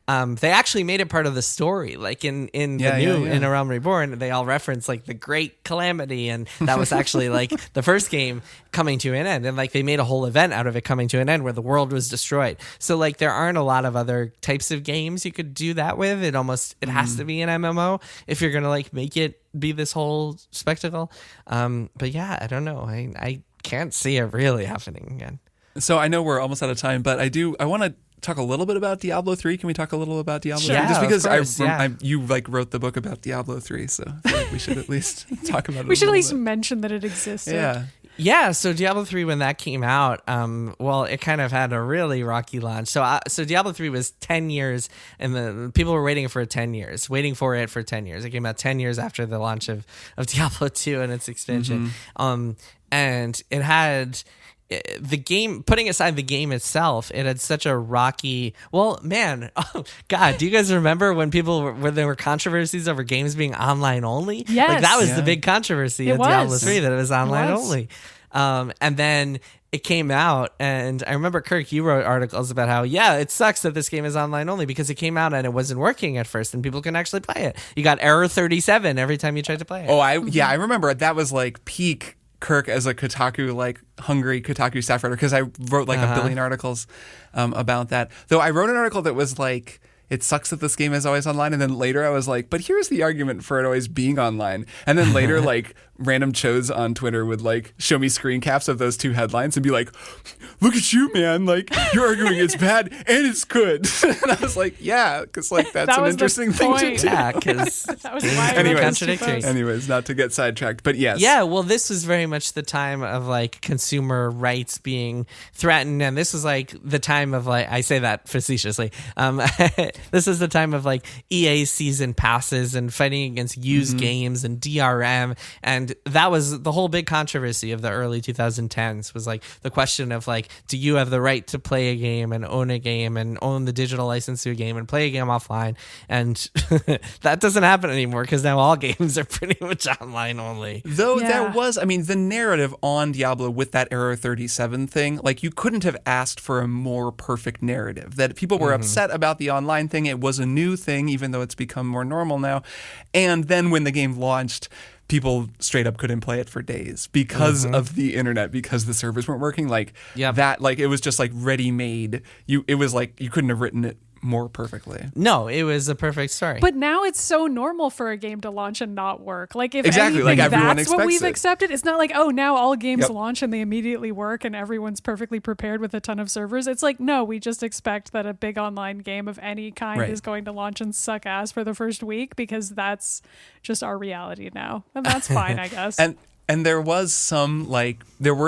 Speaker 1: They actually made it part of the story, like in In A Realm Reborn, they all reference like the Great Calamity, and that was actually like the first game coming to an end, and like they made a whole event out of it coming to an end where the world was destroyed. So like there aren't a lot of other types of games you could do that with. It has to be an MMO if you're gonna like make it be this whole spectacle. But yeah, I don't know. I can't see it really happening again.
Speaker 2: So I know we're almost out of time, but I want to talk a little bit about Diablo 3. Can we talk a little about Diablo 3?
Speaker 1: Yeah,
Speaker 2: just because
Speaker 1: of course,
Speaker 2: you like wrote the book about Diablo 3, so I feel like we should at least talk about it.
Speaker 3: We should at least mention that it existed.
Speaker 1: Yeah, so Diablo 3, when that came out, it kind of had a really rocky launch. So Diablo 3 was 10 years, and the people were waiting for it for 10 years. It came out 10 years after the launch of Diablo 2 and its expansion. And it had the game, putting aside the game itself, it had such a rocky. Well, man, oh God, do you guys remember when there were controversies over games being online only?
Speaker 3: Yes,
Speaker 1: like that was the big controversy of Diablo 3, that it was online only. And then it came out, and I remember, Kirk, you wrote articles about how, it sucks that this game is online only because it came out and it wasn't working at first, and people couldn't actually play it. You got error 37 every time you tried to play it.
Speaker 2: I remember that was like peak Kirk as a Kotaku, like hungry Kotaku staff writer, because I wrote like a billion articles about that. Though I wrote an article that was like, it sucks that this game is always online. And then later I was like, but here's the argument for it always being online. And then later, like, random Chos on Twitter would like show me screen caps of those two headlines and be like, look at you, man. Like, you're arguing it's bad and it's good. And I was like, yeah, because like that's an interesting thing to do.
Speaker 1: Yeah, because
Speaker 3: that was why
Speaker 1: contradictory.
Speaker 2: Anyways, not to get sidetracked, but yes.
Speaker 1: Yeah, well, this was very much the time of like consumer rights being threatened, and this was like the time of like, I say that facetiously. This is the time of like EA season passes and fighting against used games and DRM, and that was the whole big controversy of the early 2010s, was like the question of like, do you have the right to play a game and own the digital license to a game and play a game offline? And that doesn't happen anymore because now all games are pretty much online only.
Speaker 2: Though there was, I mean, the narrative on Diablo with that Error 37 thing, like you couldn't have asked for a more perfect narrative. That people were upset about the online thing. It was a new thing, even though it's become more normal now. And then when the game launched, people straight up couldn't play it for days because of the internet, because the servers weren't working. Like that, like it was just like ready made. It was like you couldn't have written it more perfectly.
Speaker 1: No, it was a perfect story.
Speaker 3: But now it's so normal for a game to launch and not work. Like if
Speaker 2: exactly,
Speaker 3: anything,
Speaker 2: like everyone
Speaker 3: that's what we've
Speaker 2: it.
Speaker 3: accepted. It's not like, oh, now all games launch and they immediately work and everyone's perfectly prepared with a ton of servers. It's like, no, we just expect that a big online game of any kind is going to launch and suck ass for the first week, because that's just our reality now. And that's fine, I guess.
Speaker 2: And there were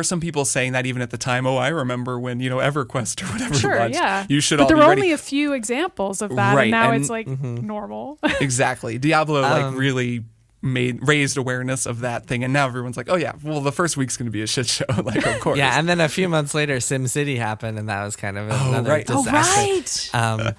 Speaker 2: some people saying that even at the time. Oh, I remember when, EverQuest or whatever launched. You should
Speaker 3: but
Speaker 2: all
Speaker 3: there
Speaker 2: be
Speaker 3: were
Speaker 2: ready.
Speaker 3: only a few examples of that, and now it's like normal.
Speaker 2: Exactly. Diablo really raised awareness of that thing, and now everyone's like, oh yeah, well the first week's going to be a shit show. Like, of course.
Speaker 1: Yeah, and then a few months later, SimCity happened, and that was kind of another disaster.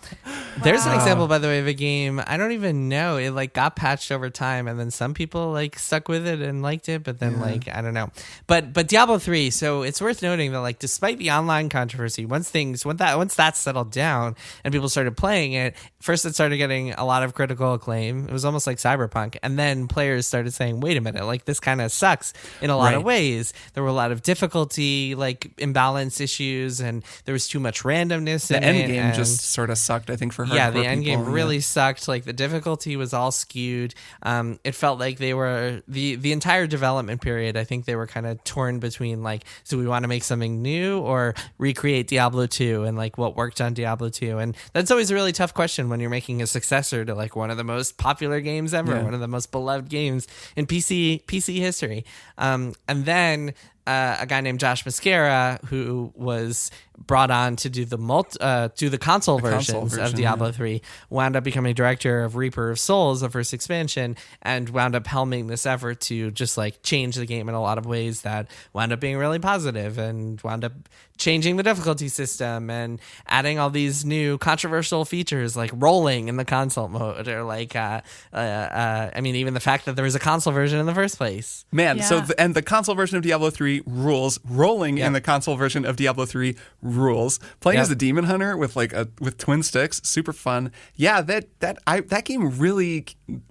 Speaker 1: There's an example, by the way, of a game I don't even know. It like got patched over time, and then some people like stuck with it and liked it, but then like I don't know. But Diablo 3. So it's worth noting that like despite the online controversy, once that settled down and people started playing it, first it started getting a lot of critical acclaim. It was almost like Cyberpunk, and then players started saying, wait a minute, like this kind of sucks in a lot of ways. There were a lot of difficulty, like imbalance issues, and there was too much randomness.
Speaker 2: The end game just sort of sucked, I think, for hardcore
Speaker 1: the end
Speaker 2: people.
Speaker 1: game really sucked. Like the difficulty was all skewed. It felt like they were the entire development period. I think they were kind of torn between like, so we want to make something new or recreate Diablo 2 and like what worked on Diablo 2. And that's always a really tough question when you're making a successor to like one of the most popular games ever, one of the most beloved games in PC history. And then a guy named Josh Mascara, who was brought on to do the console versions of Diablo 3, wound up becoming director of Reaper of Souls, the first expansion, and wound up helming this effort to just like change the game in a lot of ways that wound up being really positive, and wound up changing the difficulty system and adding all these new controversial features like rolling in the console mode, or like even the fact that there was a console version in the first place.
Speaker 2: Man, and the console version of Diablo 3 rules. Rolling in the console version of Diablo 3 rules. Playing as a demon hunter with with twin sticks, super fun. Yeah, that game really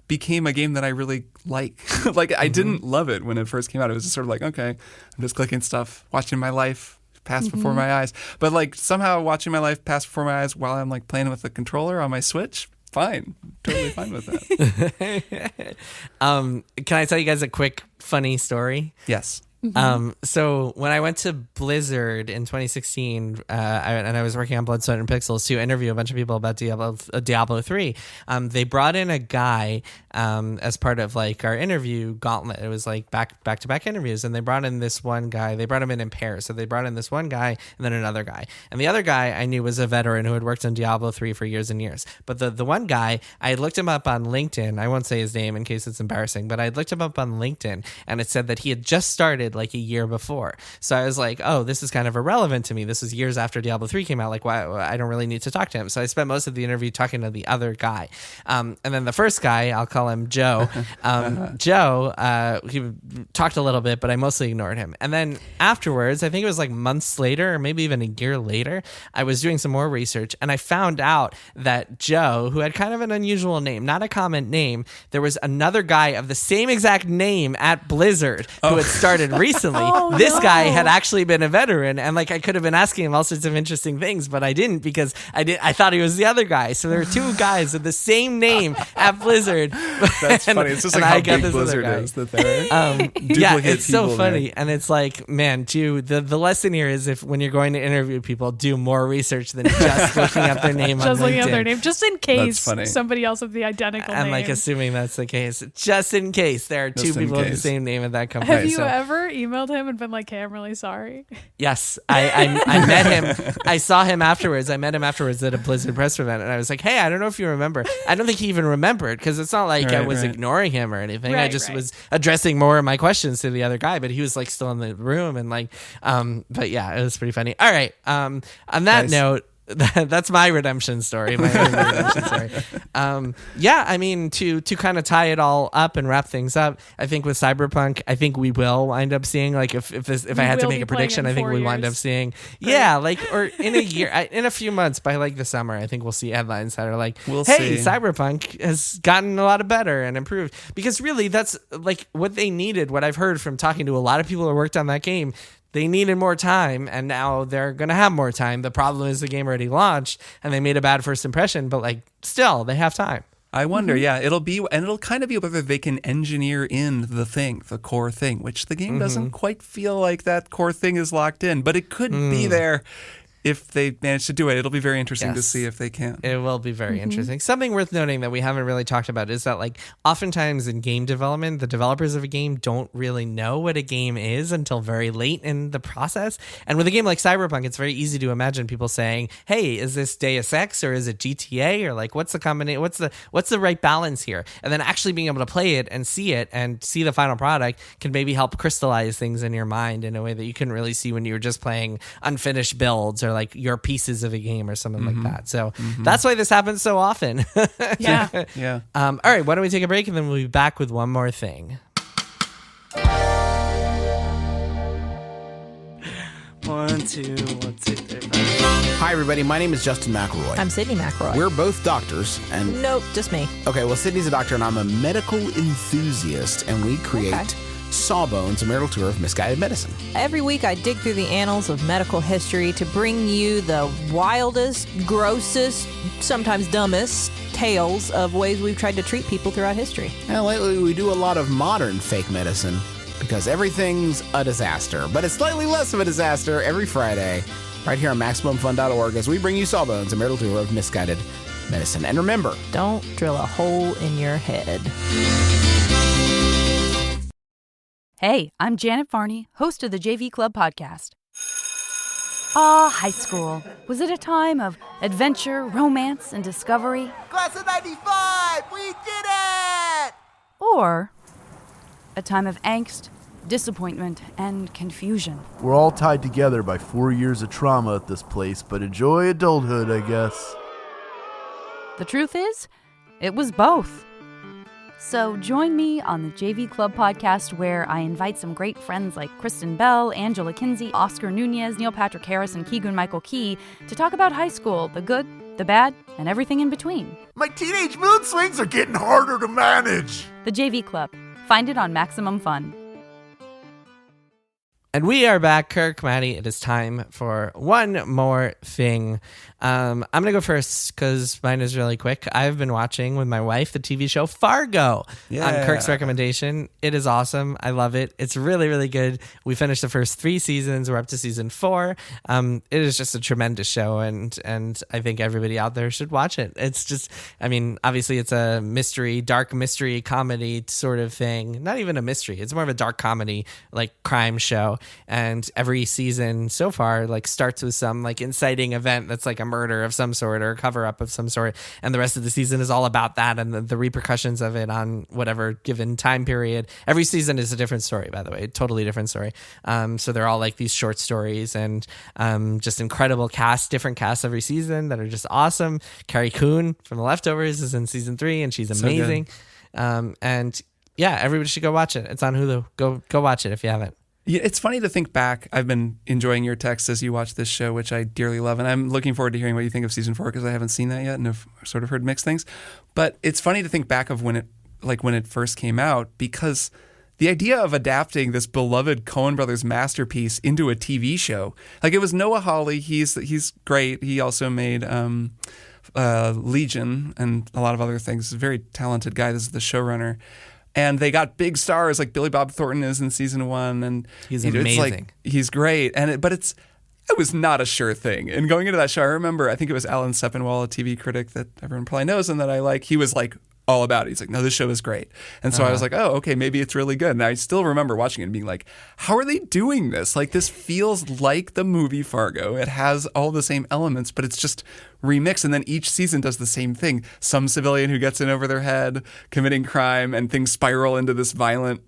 Speaker 2: became a game that I really like. I didn't love it when it first came out. It was just sort of like, okay, I'm just clicking stuff, watching my life pass before my eyes. But somehow watching my life pass before my eyes while I'm playing with the controller on my Switch, fine. Totally fine with that.
Speaker 1: Can I tell you guys a quick funny story?
Speaker 2: Yes.
Speaker 1: So when I went to Blizzard in 2016, I was working on Blood, Sweat, and Pixels to interview a bunch of people about Diablo 3, they brought in a guy as part of our interview gauntlet. It was back-to-back interviews, and they brought in this one guy. They brought him in pairs. So they brought in this one guy and then another guy. And the other guy I knew was a veteran who had worked on Diablo 3 for years and years. But the one guy, I had looked him up on LinkedIn. I won't say his name in case it's embarrassing, but I had looked him up on LinkedIn, and it said that he had just started a year before. So I was like, oh, this is kind of irrelevant to me. This was years after Diablo 3 came out. Why? I don't really need to talk to him. So I spent most of the interview talking to the other guy. And then the first guy, I'll call him Joe. Joe, he talked a little bit, but I mostly ignored him. And then afterwards, I think it was months later, or maybe even a year later, I was doing some more research, and I found out that Joe, who had kind of an unusual name, not a common name, there was another guy of the same exact name at Blizzard who had started recently. This guy had actually been a veteran, and I could have been asking him all sorts of interesting things, but I didn't, because I thought he was the other guy. So there were two guys with the same name at Blizzard.
Speaker 2: That's funny. It's just how big Blizzard is that they're
Speaker 1: yeah, it's so funny. There. And it's man, the lesson here is, if when you're going to interview people, do more research than just looking up their name on LinkedIn.
Speaker 3: Just looking up their name, just in case somebody else with the identical name.
Speaker 1: And assuming that's the case, just in case there are two people with the same name at that company.
Speaker 3: Have you ever emailed him and been like, hey, I'm really sorry?
Speaker 1: Yes. I met him. I saw him afterwards. I met him afterwards at a Blizzard press event, and I was like, hey, I don't know if you remember. I don't think he even remembered, because it's not like I was ignoring him or anything. I just was addressing more of my questions to the other guy, but he was still in the room, and but yeah, it was pretty funny. All right. On that note, that's my redemption story. My redemption story. To kind of tie it all up and wrap things up, I think with Cyberpunk, I think we will wind up seeing if I had to make a prediction, I think we wind up seeing or in a year, in a few months, by the summer, I think we'll see headlines that are
Speaker 2: we'll
Speaker 1: hey,
Speaker 2: see.
Speaker 1: Cyberpunk has gotten a lot better and improved, because really that's what they needed. What I've heard from talking to a lot of people who worked on that game. They needed more time, and now they're going to have more time. The problem is the game already launched, and they made a bad first impression, but still, they have time.
Speaker 2: I wonder, it'll kind of be whether they can engineer in the core thing, which the game doesn't quite feel like that core thing is locked in, but it could be there. If they manage to do it, it'll be very interesting to see if they can.
Speaker 1: It will be very interesting. Something worth noting that we haven't really talked about is that oftentimes in game development, the developers of a game don't really know what a game is until very late in the process. And with a game like Cyberpunk, it's very easy to imagine people saying, hey, is this Deus Ex or is it GTA? Or what's the combination? What's the right balance here? And then actually being able to play it and see the final product can maybe help crystallize things in your mind in a way that you couldn't really see when you were just playing unfinished builds or your pieces of a game or something like that. So that's why this happens so often.
Speaker 3: Yeah.
Speaker 1: All right, why don't we take a break, and then we'll be back with one more thing. 1, 2, 1, 2, 3, 4.
Speaker 4: Hi, everybody. My name is Justin McElroy.
Speaker 5: I'm Sydney McElroy.
Speaker 4: We're both doctors, and
Speaker 5: nope, just me.
Speaker 4: Okay, well, Sydney's a doctor, and I'm a medical enthusiast, and we create Sawbones, a marital tour of misguided medicine.
Speaker 5: Every week I dig through the annals of medical history to bring you the wildest, grossest, sometimes dumbest tales of ways we've tried to treat people throughout history.
Speaker 4: And lately we do a lot of modern fake medicine because everything's a disaster, but it's slightly less of a disaster every Friday right here on MaximumFun.org as we bring you Sawbones, a marital tour of misguided medicine. And remember,
Speaker 5: don't drill a hole in your head.
Speaker 6: Hey, I'm Janet Varney, host of the JV Club podcast. Ah, high school. Was it a time of adventure, romance, and discovery?
Speaker 7: Class of 95! We did it!
Speaker 6: Or a time of angst, disappointment, and confusion?
Speaker 8: We're all tied together by 4 years of trauma at this place, but enjoy adulthood, I guess.
Speaker 6: The truth is, it was both. So join me on the JV Club podcast, where I invite some great friends like Kristen Bell, Angela Kinsey, Oscar Nunez, Neil Patrick Harris, and Keegan-Michael Key to talk about high school, the good, the bad, and everything in between.
Speaker 7: My teenage mood swings are getting harder to manage!
Speaker 6: The JV Club. Find it on Maximum Fun.
Speaker 1: And we are back, Kirk, Maddy. It is time for one more thing. I'm going to go first because mine is really quick. I've been watching with my wife the TV show Fargo on Kirk's recommendation. It is awesome. I love it. It's really, really good. We finished the first 3 seasons. We're up to season 4. It is just a tremendous show, and I think everybody out there should watch it. It's just, I mean, obviously it's a mystery, dark mystery comedy sort of thing. Not even a mystery. It's more of a dark comedy, like crime show. And every season so far like starts with some like inciting event that's like a murder of some sort or a cover up of some sort, and the rest of the season is all about that and the repercussions of it on whatever given time period. Every season is a different story, by the way, totally different story. So they're all like these short stories, and just incredible different casts every season that are just awesome. Carrie Coon from The Leftovers is in season 3, and she's amazing. And yeah, everybody should go watch it. It's on Hulu. Go watch it if you haven't.
Speaker 2: Yeah, it's funny to think back. I've been enjoying your texts as you watch this show, which I dearly love, and I'm looking forward to hearing what you think of season 4 because I haven't seen that yet and have sort of heard mixed things. But it's funny to think back of when it first came out, because the idea of adapting this beloved Coen Brothers masterpiece into a TV show, like it was Noah Hawley. He's great. He also made Legion and a lot of other things. He's a very talented guy. This is the showrunner. And they got big stars like Billy Bob Thornton is in season 1, and
Speaker 1: he's amazing.
Speaker 2: He's great, but it was not a sure thing. And going into that show, I remember I think it was Alan Sepinwall, a TV critic that everyone probably knows and that I like. He was like all about it. He's like, no, this show is great. And so I was like, oh, okay, maybe it's really good. And I still remember watching it and being like, how are they doing this? Like, this feels like the movie Fargo. It has all the same elements, but it's just remixed. And then each season does the same thing. Some civilian who gets in over their head, committing crime, and things spiral into this violent,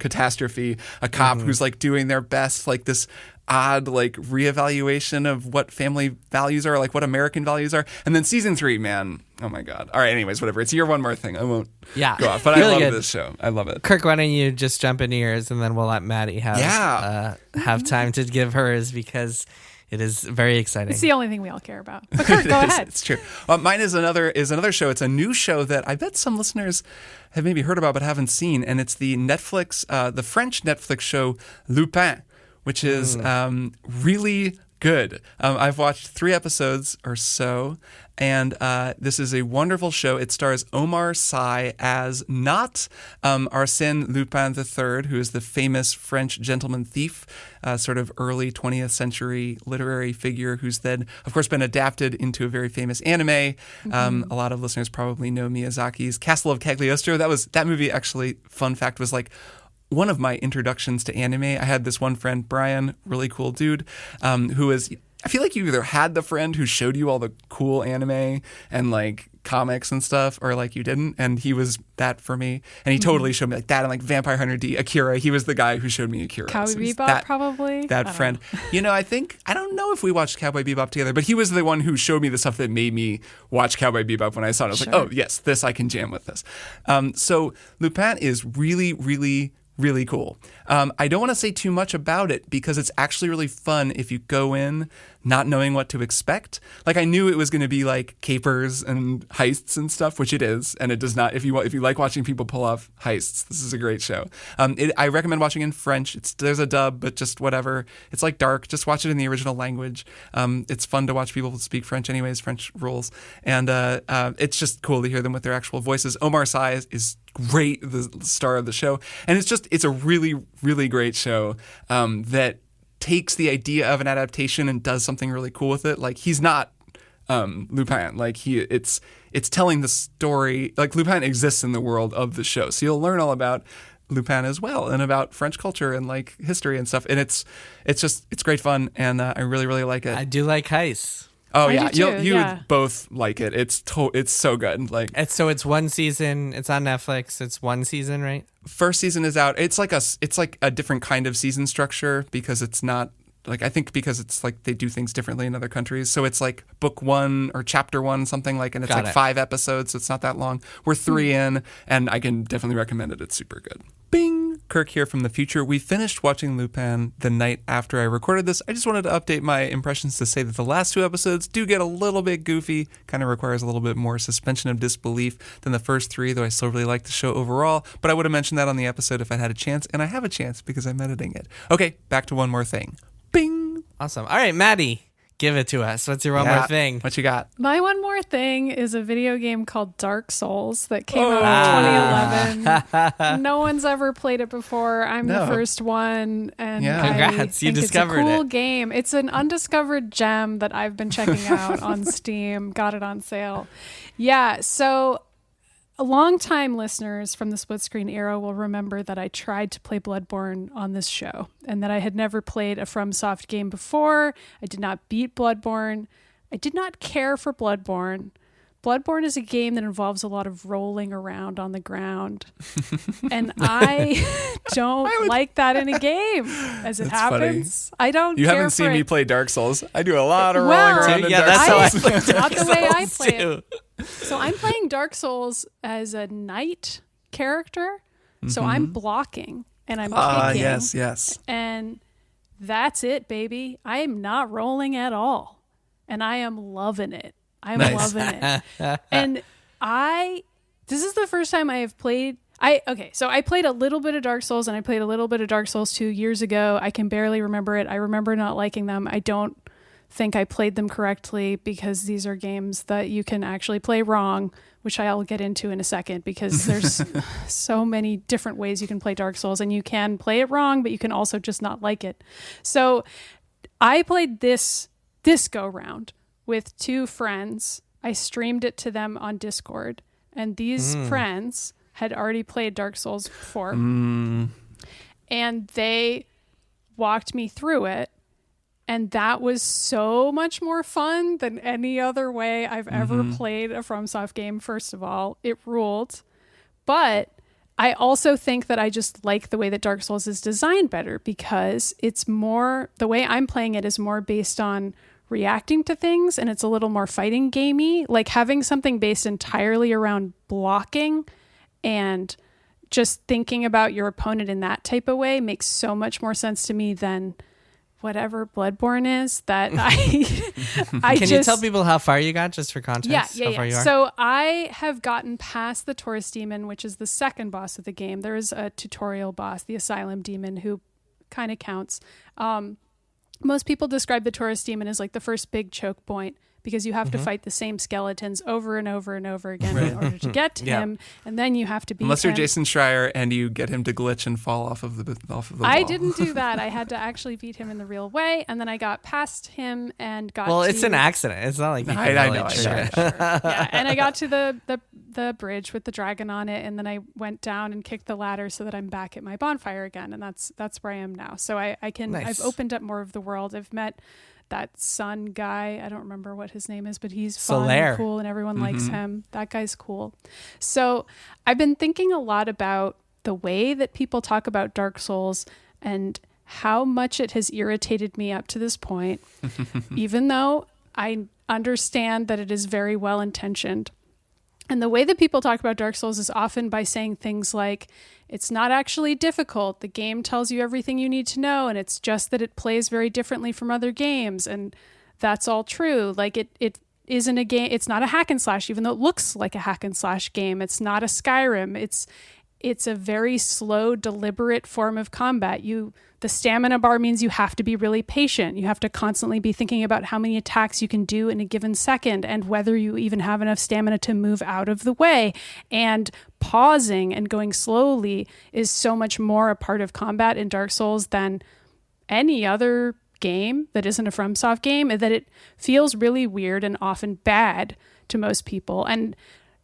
Speaker 2: catastrophe. A cop who's like doing their best, like this odd like reevaluation of what family values are, like what American values are. And then season 3, man, oh my God. All right, anyways, whatever. It's your one more thing. I won't go off, but really I love this show. I love it.
Speaker 1: Kirk, why don't you just jump into yours, and then we'll let Maddy have time to give hers, because it is very exciting.
Speaker 3: It's the only thing we all care about. But Kirk, go ahead.
Speaker 2: It's true. Mine is another show. It's a new show that I bet some listeners have maybe heard about but haven't seen, and it's the French Netflix show Lupin, which is really good. I've watched 3 episodes or so, and this is a wonderful show. It stars Omar Sy as not Arsène Lupin III, who is the famous French gentleman thief, sort of early 20th century literary figure who's then, of course, been adapted into a very famous anime. A lot of listeners probably know Miyazaki's Castle of Cagliostro. That movie, actually, fun fact, was like one of my introductions to anime. I had this one friend, Brian, really cool dude, who was, I feel like you either had the friend who showed you all the cool anime and like comics and stuff, or like you didn't. And he was that for me. And he totally showed me like that and like Vampire Hunter D, Akira. He was the guy who showed me Akira.
Speaker 3: Cowboy Bebop, probably.
Speaker 2: That friend. I don't know if we watched Cowboy Bebop together, but he was the one who showed me the stuff that made me watch Cowboy Bebop when I saw it. I was like, oh, yes, this, I can jam with this. So Lupin is really, really, really cool. I don't want to say too much about it because it's actually really fun if you go in not knowing what to expect. Like, I knew it was going to be like capers and heists and stuff, which it is, and it does not. If you like watching people pull off heists, this is a great show. I recommend watching in French. There's a dub, but just whatever. It's like dark. Just watch it in the original language. It's fun to watch people speak French anyways. French rules. And it's just cool to hear them with their actual voices. Omar Sy is great, the star of the show. And it's a really, really great show that takes the idea of an adaptation and does something really cool with it. Like, he's not Lupin. Like, it's telling the story. Like, Lupin exists in the world of the show. So you'll learn all about Lupin as well, and about French culture and like history and stuff. And it's great fun, and I really, really like it.
Speaker 1: I do like heists.
Speaker 2: Oh
Speaker 3: I
Speaker 2: yeah,
Speaker 3: do too,
Speaker 2: you
Speaker 3: yeah.
Speaker 2: would both like it. It's so good. Like
Speaker 1: It's one season. It's on Netflix. It's one season, right?
Speaker 2: first season is out. It's like a different kind of season structure because it's not like, I think because it's like they do things differently in other countries. So it's like book 1 or chapter 1, something like, and it's
Speaker 1: Got
Speaker 2: like
Speaker 1: it.
Speaker 2: 5 episodes. So it's not that long. We're 3 in, and I can definitely recommend it. It's super good. Bing! Kirk here from the future. We finished watching Lupin the night after I recorded this. I just wanted to update my impressions to say that the last 2 episodes do get a little bit goofy, kind of requires a little bit more suspension of disbelief than the first 3, though I still really like the show overall. But I would have mentioned that on the episode if I'd had a chance, and I have a chance because I'm editing it. Okay, back to one more thing. Bing!
Speaker 1: Awesome. All right, Maddy, give it to us. What's your one
Speaker 2: Yeah.
Speaker 1: more thing?
Speaker 2: What you got?
Speaker 3: My one more thing is a video game called Dark Souls that came out in 2011. No one's ever played it before. I'm
Speaker 2: No.
Speaker 3: the first one, and
Speaker 2: Yeah.
Speaker 3: I
Speaker 1: Congrats, you
Speaker 3: think
Speaker 1: discovered
Speaker 3: it's a cool
Speaker 1: it.
Speaker 3: game. It's an undiscovered gem that I've been checking out on Steam. Got it on sale. Yeah, so longtime listeners from the split screen era will remember that I tried to play Bloodborne on this show and that I had never played a FromSoft game before. I did not beat Bloodborne. I did not care for Bloodborne. Bloodborne is a game that involves a lot of rolling around on the ground. And I don't like that in a game. As it
Speaker 2: That's funny.
Speaker 3: happens, I don't
Speaker 2: You
Speaker 3: care
Speaker 2: haven't
Speaker 3: for
Speaker 2: seen me
Speaker 3: it.
Speaker 2: play Dark Souls. I do a lot of
Speaker 3: Well,
Speaker 2: rolling around in
Speaker 1: yeah,
Speaker 2: Dark
Speaker 1: that's how I
Speaker 2: Souls.
Speaker 1: play
Speaker 3: It's not the way I
Speaker 1: Souls,
Speaker 3: play it.
Speaker 1: too.
Speaker 3: So I'm playing Dark Souls as a knight character. So I'm blocking and I'm kicking.
Speaker 2: Yes.
Speaker 3: And that's it, baby. I am not rolling at all. And I am loving it. I'm
Speaker 2: Nice.
Speaker 3: loving it. And this is the first time I have played. So I played a little bit of Dark Souls and I played a little bit of Dark Souls 2 years ago. I can barely remember it. I remember not liking them. I don't think I played them correctly because these are games that you can actually play wrong, which I'll get into in a second because there's so many different ways you can play Dark Souls and you can play it wrong, but you can also just not like it. So I played this go round with 2 friends. I streamed it to them on Discord, and these friends had already played Dark Souls before, and they walked me through it. And that was so much more fun than any other way I've ever played a FromSoft game. First of all, it ruled. But I also think that I just like the way that Dark Souls is designed better because it's more, the way I'm playing it is more based on reacting to things, and it's a little more fighting gamey. Like having something based entirely around blocking and just thinking about your opponent in that type of way makes so much more sense to me than whatever Bloodborne is that I
Speaker 1: Can you tell people how far you got, just for context? How far you are?
Speaker 3: So I have gotten past the Taurus Demon, which is the second boss of the game. There is a tutorial boss, the Asylum Demon, who kind of counts. Most people describe the Taurus Demon as like the first big choke point because you have to fight the same skeletons over and over and over again in order to get to him, and then you have to beat
Speaker 2: Unless you're
Speaker 3: him.
Speaker 2: Jason Schreier and you get him to glitch and fall off of the wall.
Speaker 3: I didn't do that. I had to actually beat him in the real way, and then I got past him and got
Speaker 1: Well,
Speaker 3: to...
Speaker 1: it's an accident. It's not like you can
Speaker 2: I
Speaker 1: really
Speaker 2: know.
Speaker 1: trigger it.
Speaker 3: Yeah, and I got to the bridge with the dragon on it, and then I went down and kicked the ladder so that I'm back at my bonfire again, and that's where I am now. So I can
Speaker 1: Nice.
Speaker 3: I've opened up more of the world. I've met that sun guy. I don't remember what his name is, but he's fun
Speaker 1: Solaire.
Speaker 3: and cool, and everyone likes him. That guy's cool. So I've been thinking a lot about the way that people talk about Dark Souls and how much it has irritated me up to this point, even though I understand that it is very well intentioned. And the way that people talk about Dark Souls is often by saying things like, it's not actually difficult. The game tells you everything you need to know, and it's just that it plays very differently from other games. And that's all true. Like it isn't a game. It's not a hack and slash, even though it looks like a hack and slash game. It's not a Skyrim. It's a very slow, deliberate form of combat. The stamina bar means you have to be really patient. You have to constantly be thinking about how many attacks you can do in a given second and whether you even have enough stamina to move out of the way. And pausing and going slowly is so much more a part of combat in Dark Souls than any other game that isn't a FromSoft game, that it feels really weird and often bad to most people. And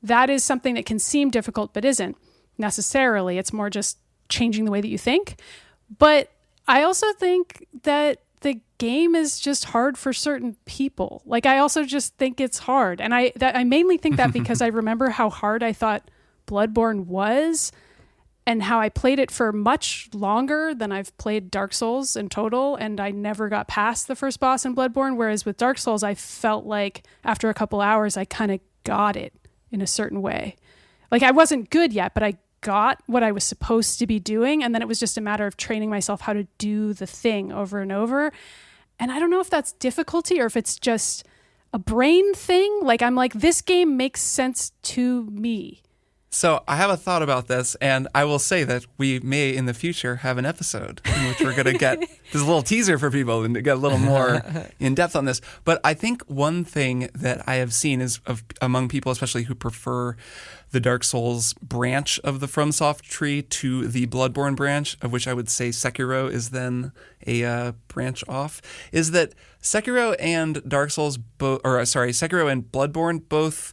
Speaker 3: that is something that can seem difficult but isn't necessarily. It's more just changing the way that you think. But I also think that the game is just hard for certain people. Like, I also just think it's hard. And I mainly think that because I remember how hard I thought Bloodborne was and how I played it for much longer than I've played Dark Souls in total. And I never got past the first boss in Bloodborne. Whereas with Dark Souls, I felt like after a couple hours, I kind of got it in a certain way. Like, I wasn't good yet, but I got what I was supposed to be doing. And then it was just a matter of training myself how to do the thing over and over. And I don't know if that's difficulty or if it's just a brain thing. Like, I'm like, this game makes sense to me.
Speaker 2: So I have a thought about this, and I will say that we may in the future have an episode in which we're going to get this is a little teaser for people and to get a little more in depth on this. But I think one thing that I have seen is among people, especially who prefer the Dark Souls branch of the FromSoft tree to the Bloodborne branch, of which I would say Sekiro is then a branch off, is that Sekiro and Sekiro and Bloodborne both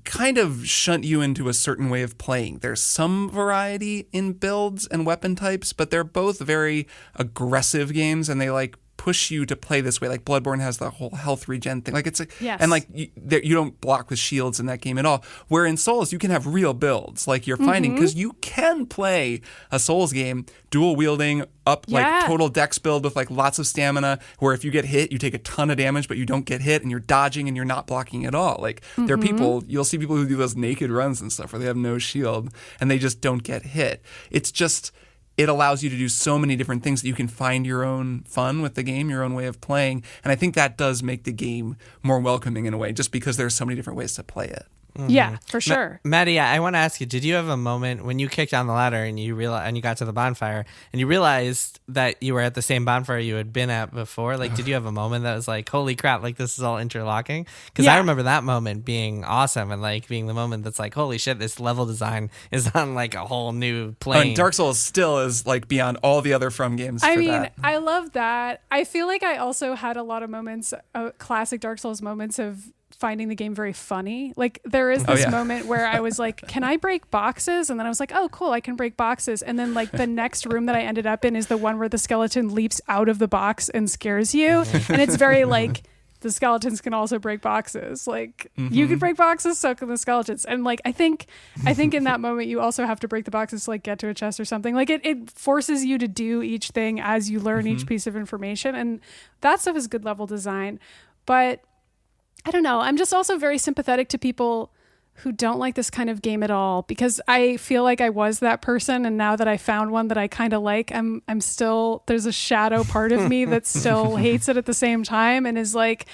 Speaker 2: kind of shunt you into a certain way of playing. There's some variety in builds and weapon types, but they're both very aggressive games, and they like push you to play this way. Like Bloodborne has the whole health regen thing. Like it's
Speaker 3: yes.
Speaker 2: And like you don't block with shields in that game at all. Where in Souls you can have real builds, like you're finding, because you can play a Souls game dual wielding up like total dex build with like lots of stamina, where if you get hit you take a ton of damage but you don't get hit and you're dodging and you're not blocking at all. Like there are people, you'll see people who do those naked runs and stuff where they have no shield and they just don't get hit. It's just, it allows you to do so many different things that you can find your own fun with the game, your own way of playing. And I think that does make the game more welcoming in a way, just because there's so many different ways to play it.
Speaker 3: Yeah, for sure.
Speaker 1: Maddy, I want to ask you, did you have a moment when you kicked down the ladder and you got to the bonfire and you realized that you were at the same bonfire you had been at before? Like, did you have a moment that was like, holy crap, like this is all interlocking? Because I remember that moment being awesome and like being the moment that's like, holy shit, this level design is on like a whole new plane.
Speaker 2: And Dark Souls still is like beyond all the other From games.
Speaker 3: I love that. I feel like I also had a lot of moments, classic Dark Souls moments of finding the game very funny. Like there is this moment where I was like, can I break boxes? And then I was like, oh cool, I can break boxes. And then like the next room that I ended up in is the one where the skeleton leaps out of the box and scares you. And it's very like, the skeletons can also break boxes. Like you can break boxes, so can the skeletons. And like I think in that moment you also have to break the boxes to like get to a chest or something. Like it forces you to do each thing as you learn each piece of information. And that stuff is good level design. But I don't know. I'm just also very sympathetic to people who don't like this kind of game at all, because I feel like I was that person, and now that I found one that I kind of like, I'm still, there's a shadow part of me that still hates it at the same time and is like,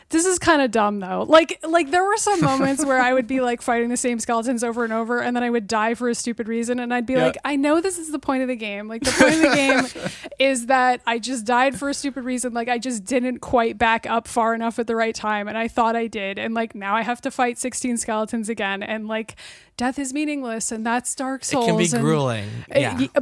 Speaker 3: this is kind of dumb though. Like there were some moments where I would be like fighting the same skeletons over and over, and then I would die for a stupid reason, and I'd be like, I know this is the point of the game. Like the point of the game is that I just died for a stupid reason. Like I just didn't quite back up far enough at the right time, and I thought I did, and like now I have to fight 16 skeletons again, and like death is meaningless, and that's Dark Souls.
Speaker 1: It can be grueling.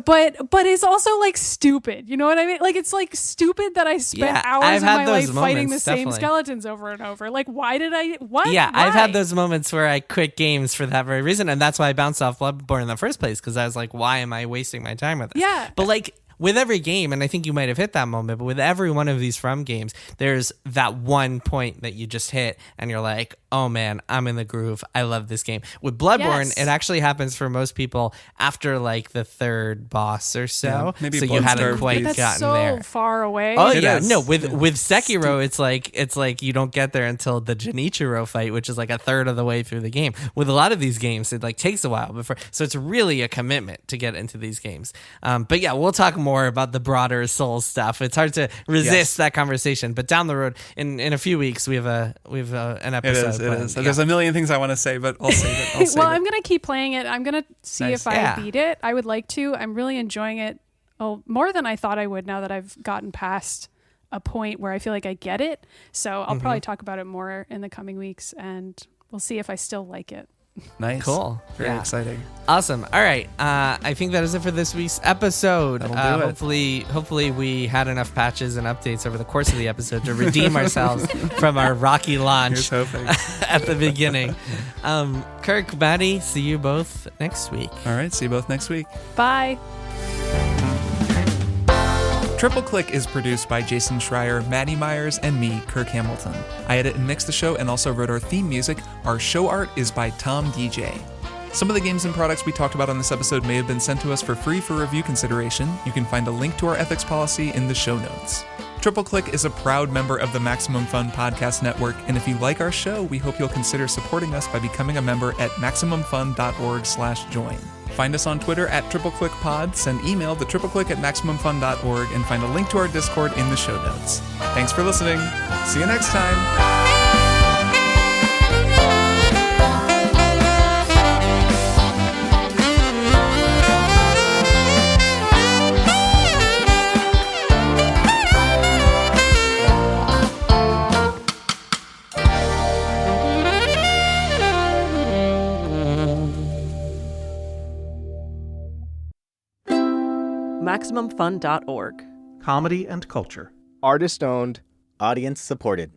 Speaker 3: But it's also like stupid. You know what I mean? Like it's like stupid that I spent hours of my life fighting the same skeletons over and over. Like why?
Speaker 1: Yeah, I've had those moments where I quit games for that very reason, and that's why I bounced off Bloodborne in the first place, because I was like, why am I wasting my time with this?
Speaker 3: Yeah.
Speaker 1: But like with every game, and I think you might have hit that moment, but with every one of these From games, there's that one point that you just hit and you're like, oh man, I'm in the groove. I love this game. With Bloodborne, it actually happens for most people after like the third boss or so. Yeah,
Speaker 2: maybe
Speaker 1: so you hadn't quite
Speaker 3: that's
Speaker 1: gotten
Speaker 3: so
Speaker 1: there.
Speaker 3: Far away.
Speaker 1: Oh yeah, no. With Sekiro, it's like you don't get there until the Genichiro fight, which is like a third of the way through the game. With a lot of these games, it like takes a while before. So it's really a commitment to get into these games. But yeah, we'll talk more about the broader Souls stuff. It's hard to resist that conversation. But down the road, in a few weeks, we have an episode.
Speaker 2: It is. There's a million things I want to say, but I'll save it.
Speaker 3: I'm going to keep playing it. I'm going to see if I beat it. I would like to. I'm really enjoying it more than I thought I would, now that I've gotten past a point where I feel like I get it. So I'll probably talk about it more in the coming weeks, and we'll see if I still like it.
Speaker 2: Nice.
Speaker 1: Cool.
Speaker 2: Very exciting.
Speaker 1: Awesome. All right. I think that is it for this week's episode.
Speaker 2: That'll do
Speaker 1: it. Hopefully we had enough patches and updates over the course of the episode to redeem ourselves from our rocky launch at the beginning. Kirk, Maddy, see you both next week.
Speaker 2: All right. See you both next week.
Speaker 3: Bye.
Speaker 2: Triple Click is produced by Jason Schreier, Maddy Myers, and me, Kirk Hamilton. I edit and mix the show and also wrote our theme music. Our show art is by Tom DJ. Some of the games and products we talked about on this episode may have been sent to us for free for review consideration. You can find a link to our ethics policy in the show notes. Triple Click is a proud member of the Maximum Fun Podcast Network, and if you like our show, we hope you'll consider supporting us by becoming a member at MaximumFun.org/join. Find us on Twitter at TripleClickPod, send email to tripleclick@MaximumFun.org, and find a link to our Discord in the show notes. Thanks for listening. See you next time.
Speaker 9: MaximumFun.org.
Speaker 10: Comedy and culture.
Speaker 11: Artist owned. Audience supported.